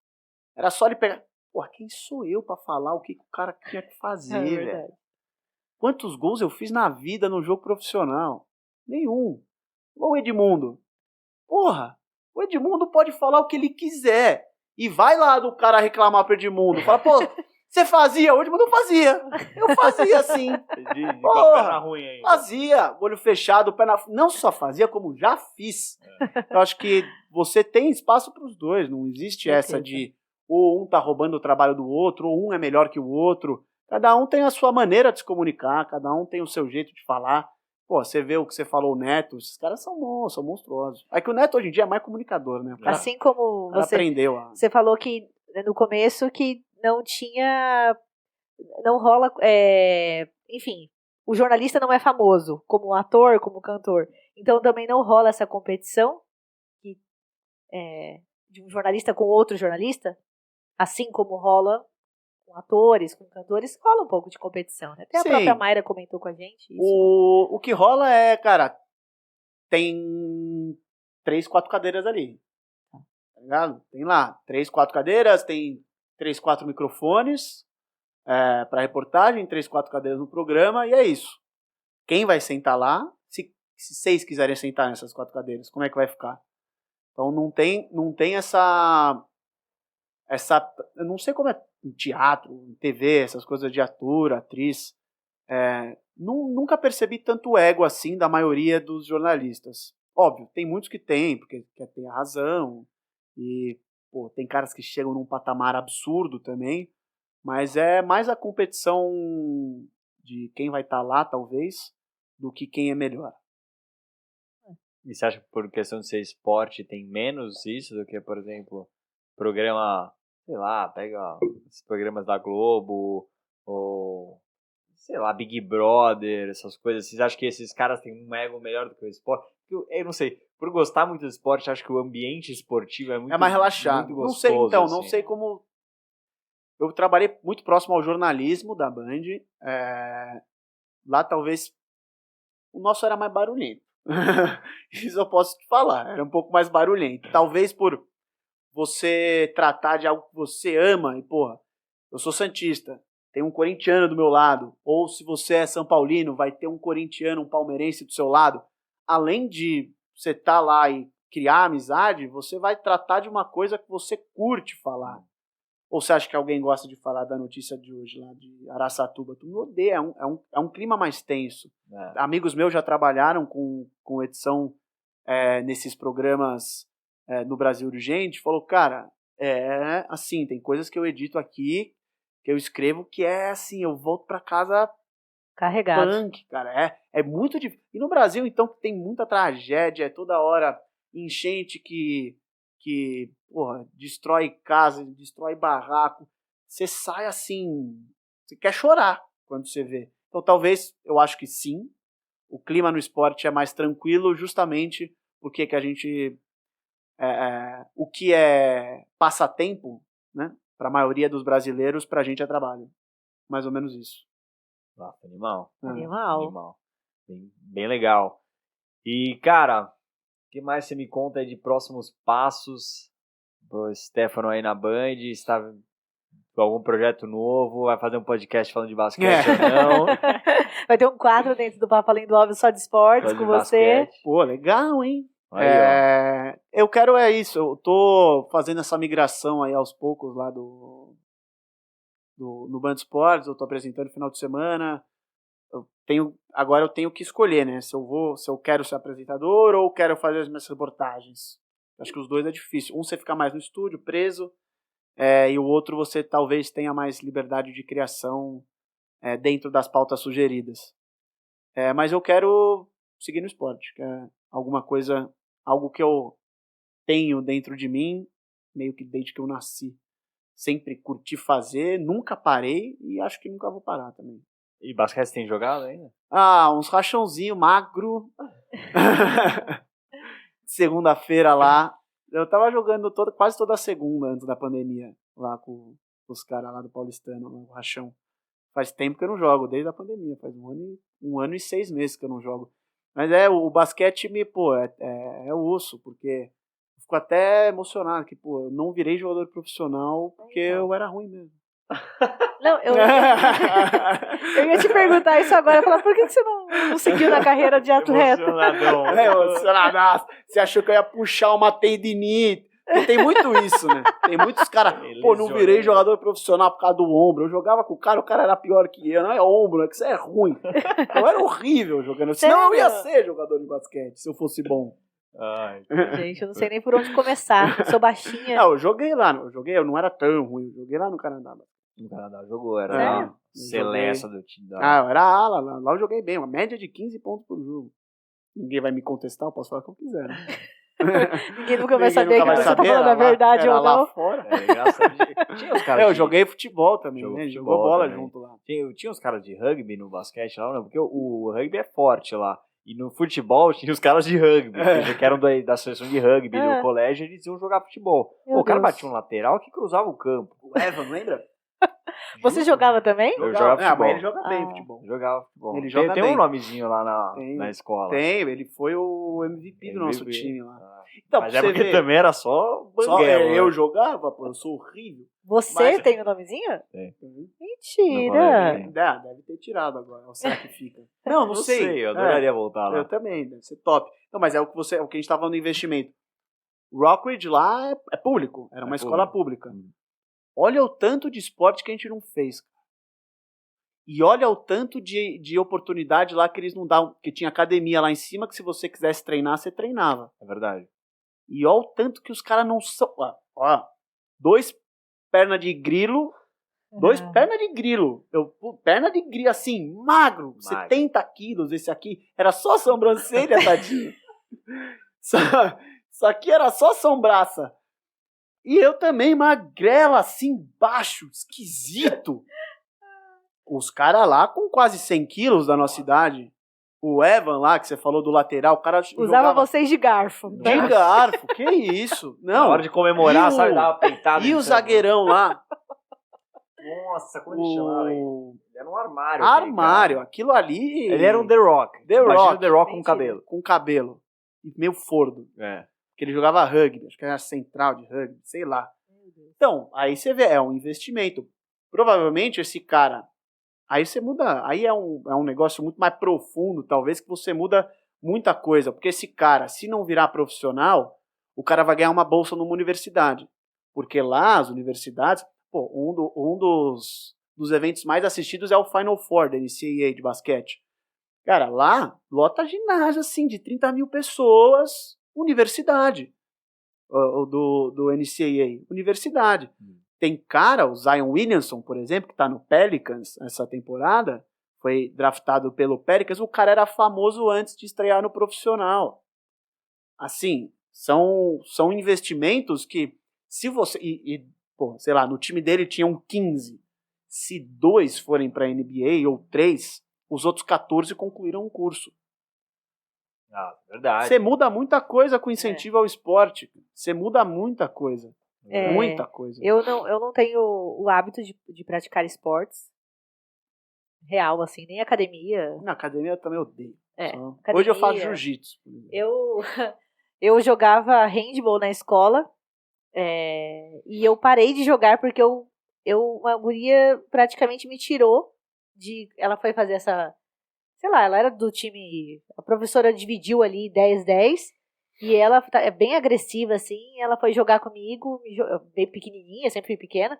Era só ele pegar. Pô, quem sou eu pra falar o que o cara tinha que fazer, velho? Quantos gols eu fiz na vida no jogo profissional? Nenhum. Ou o Edmundo. Porra, o Edmundo pode falar o que ele quiser. E vai lá do cara reclamar pro Edmundo. Fala, pô, você fazia? O Edmundo fazia. Eu fazia sim. De perna ruim ainda. Fazia. Olho fechado, perna... Não só fazia, como já fiz. Eu acho que você tem espaço pros dois. Não existe essa de ou um tá roubando o trabalho do outro, ou um é melhor que o outro. Cada um tem a sua maneira de se comunicar, cada um tem o seu jeito de falar. Pô, você vê o que você falou, o Neto, esses caras são bons, são monstruosos. É que o Neto hoje em dia é mais comunicador, né? Cara, assim como você aprendeu. Você falou que no começo que não rola, enfim, o jornalista não é famoso como ator, como cantor. Então também não rola essa competição de um jornalista com outro jornalista, assim como rola com atores, com cantores, rola um pouco de competição, né? Até a própria Mayra comentou com a gente isso. O que rola é, cara, tem 3, 4 cadeiras ali, tá ligado? Tem lá 3, 4 cadeiras, tem 3, 4 microfones para reportagem, 3, 4 cadeiras no programa, e é isso. Quem vai sentar lá, se vocês quiserem sentar nessas 4 cadeiras, como é que vai ficar? Então não tem essa eu não sei como é em teatro, em TV, essas coisas de ator, atriz, nunca percebi tanto ego assim da maioria dos jornalistas. Óbvio, tem muitos que tem, porque quer ter a razão, e pô, tem caras que chegam num patamar absurdo também, mas é mais a competição de quem vai estar lá, talvez, do que quem é melhor. E você acha que por questão de ser esporte tem menos isso do que, por exemplo, programa, sei lá, pega esses programas da Globo, ou, sei lá, Big Brother, essas coisas. Vocês acham que esses caras têm um ego melhor do que o esporte? Eu não sei, por gostar muito do esporte, acho que o ambiente esportivo é muito mais relaxado. muito Não gostoso, sei, então, assim. não sei como... Eu trabalhei muito próximo ao jornalismo da Band. Lá, talvez, o nosso era mais barulhento. Isso eu posso te falar. Era um pouco mais barulhento. Talvez por você tratar de algo que você ama. E, porra, eu sou santista. Tem um corintiano do meu lado. Ou se você é São Paulino, vai ter um corintiano, um palmeirense do seu lado. Além de você estar lá e criar amizade, você vai tratar de uma coisa que você curte falar. Ou você acha que alguém gosta de falar da notícia de hoje lá de Araçatuba? Tu me odeia, é um clima mais tenso. Amigos meus já trabalharam com edição nesses programas no Brasil Urgente. Falou, cara, assim, tem coisas que eu edito aqui, que eu escrevo, que é assim, eu volto pra casa carregado. Punk, cara, é muito difícil. E no Brasil, então, tem muita tragédia, toda hora enchente que porra, destrói casa, destrói barraco. Você sai assim, você quer chorar quando você vê. Então talvez, eu acho que sim, o clima no esporte é mais tranquilo justamente porque que a gente... o que é passatempo, né, para a maioria dos brasileiros, pra gente é trabalho. Mais ou menos isso. Animal. Animal. Bem legal. E, cara... O que mais você me conta aí de próximos passos pro Stefano aí na Band? Está com algum projeto novo? Vai fazer um podcast falando de basquete ou não? Vai ter um quadro dentro do Papo Além do Óbvio só de esportes com você. Basquete. Pô, legal, hein? Aí, eu quero isso. Eu tô fazendo essa migração aí aos poucos lá no Band Esportes. Eu tô apresentando no final de semana. Agora eu tenho que escolher, né? Se eu quero ser apresentador ou quero fazer as minhas reportagens. Acho que os dois é difícil. Um você fica mais no estúdio, preso, e o outro você talvez tenha mais liberdade de criação dentro das pautas sugeridas. Mas eu quero seguir no esporte, que é alguma coisa, algo que eu tenho dentro de mim, meio que desde que eu nasci. Sempre curti fazer, nunca parei e acho que nunca vou parar também. E basquete você tem jogado ainda? Uns rachãozinho magro. Segunda-feira lá. Eu tava jogando quase toda segunda antes da pandemia. Lá com os caras lá do Paulistano, lá no rachão. Faz tempo que eu não jogo, desde a pandemia. Faz um ano e 6 meses que eu não jogo. Mas o basquete é osso, porque eu fico até emocionado que, eu não virei jogador profissional porque eu era ruim mesmo. Não, eu ia te perguntar isso agora. Falar, por que você não seguiu na carreira de atleta? Emocionadaço. Você achou que eu ia puxar uma tendinite? Porque tem muito isso, né? Tem muitos caras, não virei jogador profissional por causa do ombro. Eu jogava com o cara era pior que eu. Não é ombro, é que você é ruim. Eu era horrível jogando. Senão eu ia ser jogador de basquete, se eu fosse bom. Ai, gente, eu não sei nem por onde começar. Eu sou baixinha. Não, eu joguei lá. Eu não era tão ruim. Eu joguei lá no Canadá. No Canadá jogou, era Celeste do time da... eu era ala. Lá eu joguei bem. Uma média de 15 pontos por jogo. Ninguém vai me contestar, eu posso falar o que eu quiser. Né? Ninguém nunca vai saber que você tá falando a verdade ou não. Lá fora. Engraçado. Tinha os caras eu joguei futebol também, né? Jogou bola também. Junto lá. Tinha os caras de rugby no basquete lá, não? Porque o rugby é forte lá. E no futebol tinha os caras de rugby, que eram da seleção de rugby do colégio, eles iam jogar futebol. O cara batia um lateral que cruzava o campo. O Evan, lembra? Você jogava também? Eu jogava futebol. Mas ele joga bem futebol. Jogava futebol. Ele joga tem bem. Um nomezinho lá na escola. Tem, ele foi o MVP do nosso time lá. Então, mas porque também era só banguela. Eu jogava, eu sou horrível. Você tem o nomezinho? Tem. Mentira. Deve ter tirado agora. Ou será que fica? Não sei. Eu adoraria voltar lá. Eu também, deve ser top. Não, mas é o que a gente estava falando do investimento. Rockridge lá é público, era uma escola pública. Olha o tanto de esporte que a gente não fez. E olha o tanto de oportunidade lá que eles não davam, que tinha academia lá em cima, que se você quisesse treinar, você treinava. É verdade. E olha o tanto que os caras não são... Ó, 2 pernas de grilo, 2 pernas de grilo. Perna de grilo, assim, magro. 70 quilos esse aqui. Era só sobrancelha, tadinho. Isso aqui era só sombraça. E eu também, magrela, assim, baixo, esquisito. Os caras lá com quase 100 quilos da nossa idade. O Evan lá, que você falou do lateral, o cara usava vocês de garfo. De garfo, que isso? Não. Na hora de comemorar, sabe, dar uma peitada. E o zagueirão lá? Nossa, como ele chamava? Ele era um armário. Armário, aquilo ali... Ele era um The Rock. The Rock. The Rock com cabelo. Com cabelo. E meio fordo. Porque ele jogava rugby, acho que era central de rugby, sei lá. Então, aí você vê, é um investimento. Provavelmente esse cara... Aí você muda, aí é um negócio muito mais profundo, talvez, que você muda muita coisa. Porque esse cara, se não virar profissional, o cara vai ganhar uma bolsa numa universidade. Porque lá, as universidades, um dos eventos mais assistidos é o Final Four da NCAA de basquete. Cara, lá, lota ginásio, assim, de 30 mil pessoas, universidade. Do NCAA, universidade. Tem cara, o Zion Williamson, por exemplo, que está no Pelicans essa temporada, foi draftado pelo Pelicans, o cara era famoso antes de estrear no profissional. Assim, são investimentos que, se você... sei lá, no time dele tinham 15. Se 2 forem para a NBA, ou 3, os outros 14 concluíram o curso. Verdade. Você muda muita coisa com incentivo ao esporte. Você muda muita coisa. Muita coisa. Eu não tenho o hábito de praticar esportes. Real, assim, nem academia. Na academia eu também odeio. Academia, hoje eu faço jiu-jitsu. Eu jogava handball na escola. E eu parei de jogar porque uma guria praticamente me tirou ela foi fazer essa... Sei lá, ela era do time... A professora dividiu ali 10-10. E ela é bem agressiva, assim. Ela foi jogar comigo, bem pequenininha, sempre fui pequena.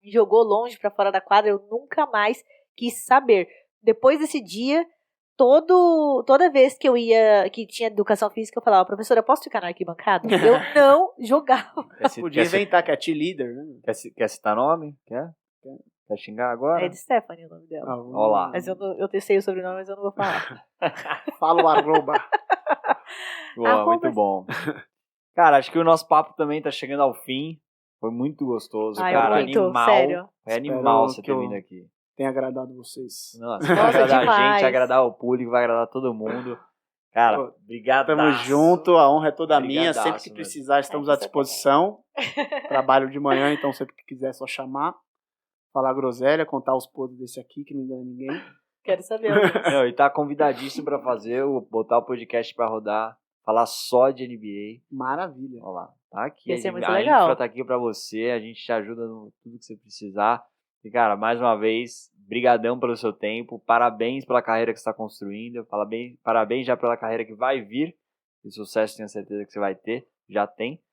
Me jogou longe pra fora da quadra. Eu nunca mais quis saber. Depois desse dia, toda vez que tinha educação física, eu falava, professora, posso ficar na arquibancada? Eu não jogava. Podia inventar que é cheerleader, né? Quer citar nome? Quer xingar agora? É de Stephanie o nome dela. Olá. Mas eu sei o sobrenome, mas eu não vou falar. Fala o arroba. Boa, muito bom. Cara, acho que o nosso papo também tá chegando ao fim. Foi muito gostoso, cara. Muito, animal. sério. É animal você ter vindo aqui. Tem agradado vocês. Nossa, vai agradar a gente, agradar o público, vai agradar todo mundo. Cara, obrigado. Tamo junto, a honra é toda minha. Sempre que precisar, estamos à disposição. Trabalho de manhã, então sempre que quiser é só chamar. Falar groselha, contar os podres desse aqui, que não engana ninguém. Quero saber. E tá convidadíssimo pra botar o podcast pra rodar, falar só de NBA. Maravilha. Olha lá, tá aqui. Ia ser muito a legal. infra tá aqui pra você, a gente te ajuda no tudo que você precisar. E, cara, mais uma vez, brigadão pelo seu tempo, parabéns pela carreira que você tá construindo, parabéns já pela carreira que vai vir, e sucesso tenho certeza que você vai ter, já tem.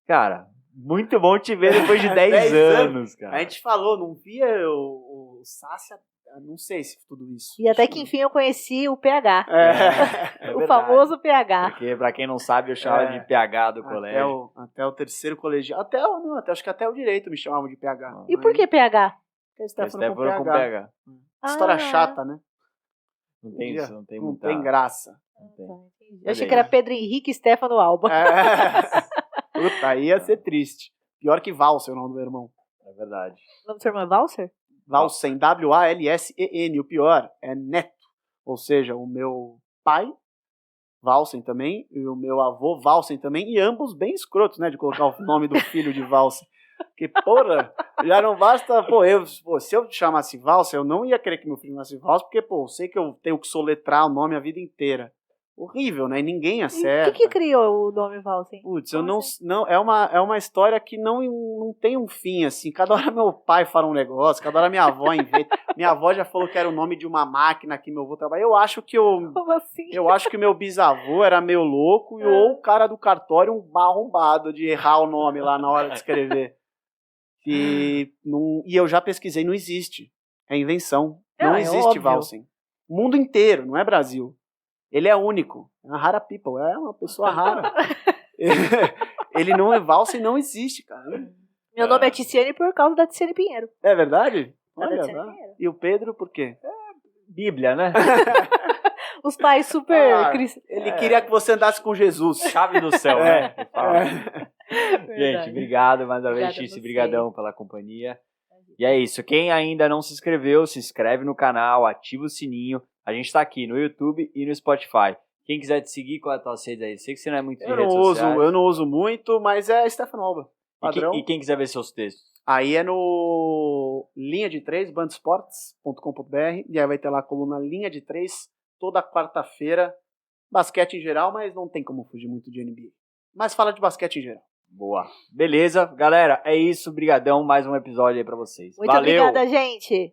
Cara, muito bom te ver depois de 10 anos, cara. A gente falou, não via o Sácia, não sei se tudo isso. E até que enfim eu conheci o PH. O famoso PH. Porque, pra quem não sabe, eu chamava de PH do colégio. Até o terceiro colegial. Acho que até o direito me chamavam de PH. E por que PH? Porque Stefano com PH. História chata, né? Não tem graça. Eu achei que era Pedro Henrique e Stefano Alba. Puta, aí ia ser triste. Pior que Valser, o nome do meu irmão. É verdade. O nome do seu irmão é Valser? Valsen, W-A-L-S-E-N. O pior é neto. Ou seja, o meu pai, Valsen também, e o meu avô, Valsen também, e ambos bem escrotos, né, de colocar o nome do filho de Valsen. Porque, porra, já não basta... se eu chamasse Valsen, eu não ia querer que meu filho chamasse Valsen, porque, eu sei que eu tenho que soletrar o nome a vida inteira. Horrível, né? Ninguém acerta. E quem que criou o nome Valsen? Putz, eu não é uma história que não tem um fim, assim. Cada hora meu pai fala um negócio, cada hora minha avó inventa. Minha avó já falou que era o nome de uma máquina que meu avô trabalha. Como assim? Eu acho que meu bisavô era meio louco ou o cara do cartório um arrombado de errar o nome lá na hora de escrever. E eu já pesquisei, não existe. É invenção. Não É existe óbvio. valsing. O mundo inteiro, não é Brasil. Ele é único. É uma rara people, é uma pessoa rara. Ele não é valsing, não existe, cara. Meu nome é Ticiane por causa da Ticiane Pinheiro. É verdade? Da Olha, Ticiane lá. Pinheiro. E o Pedro, por quê? Bíblia, né? Os pais super... Ah, Ele queria que você andasse com Jesus. Chave do céu, né? Que fala. Gente, Verdade. obrigado mais uma vez, Obrigada a Tice. você. Brigadão pela companhia. E é isso. Quem ainda não se inscreveu, se inscreve no canal, ativa o sininho. A gente tá aqui no YouTube e no Spotify. Quem quiser te seguir, qual é a tua rede aí? Sei que você não é muito de redes sociais. Eu não uso muito, mas é Stefano Alba. Padrão. E quem quiser ver seus textos? Aí é no Linha de 3, bandesportes.com.br, e aí vai ter lá a coluna Linha de 3, toda quarta-feira. Basquete em geral, mas não tem como fugir muito de NBA. Mas fala de basquete em geral. Boa. Beleza, galera, é isso. Brigadão. Mais um episódio aí pra vocês. Muito Valeu! obrigada, gente.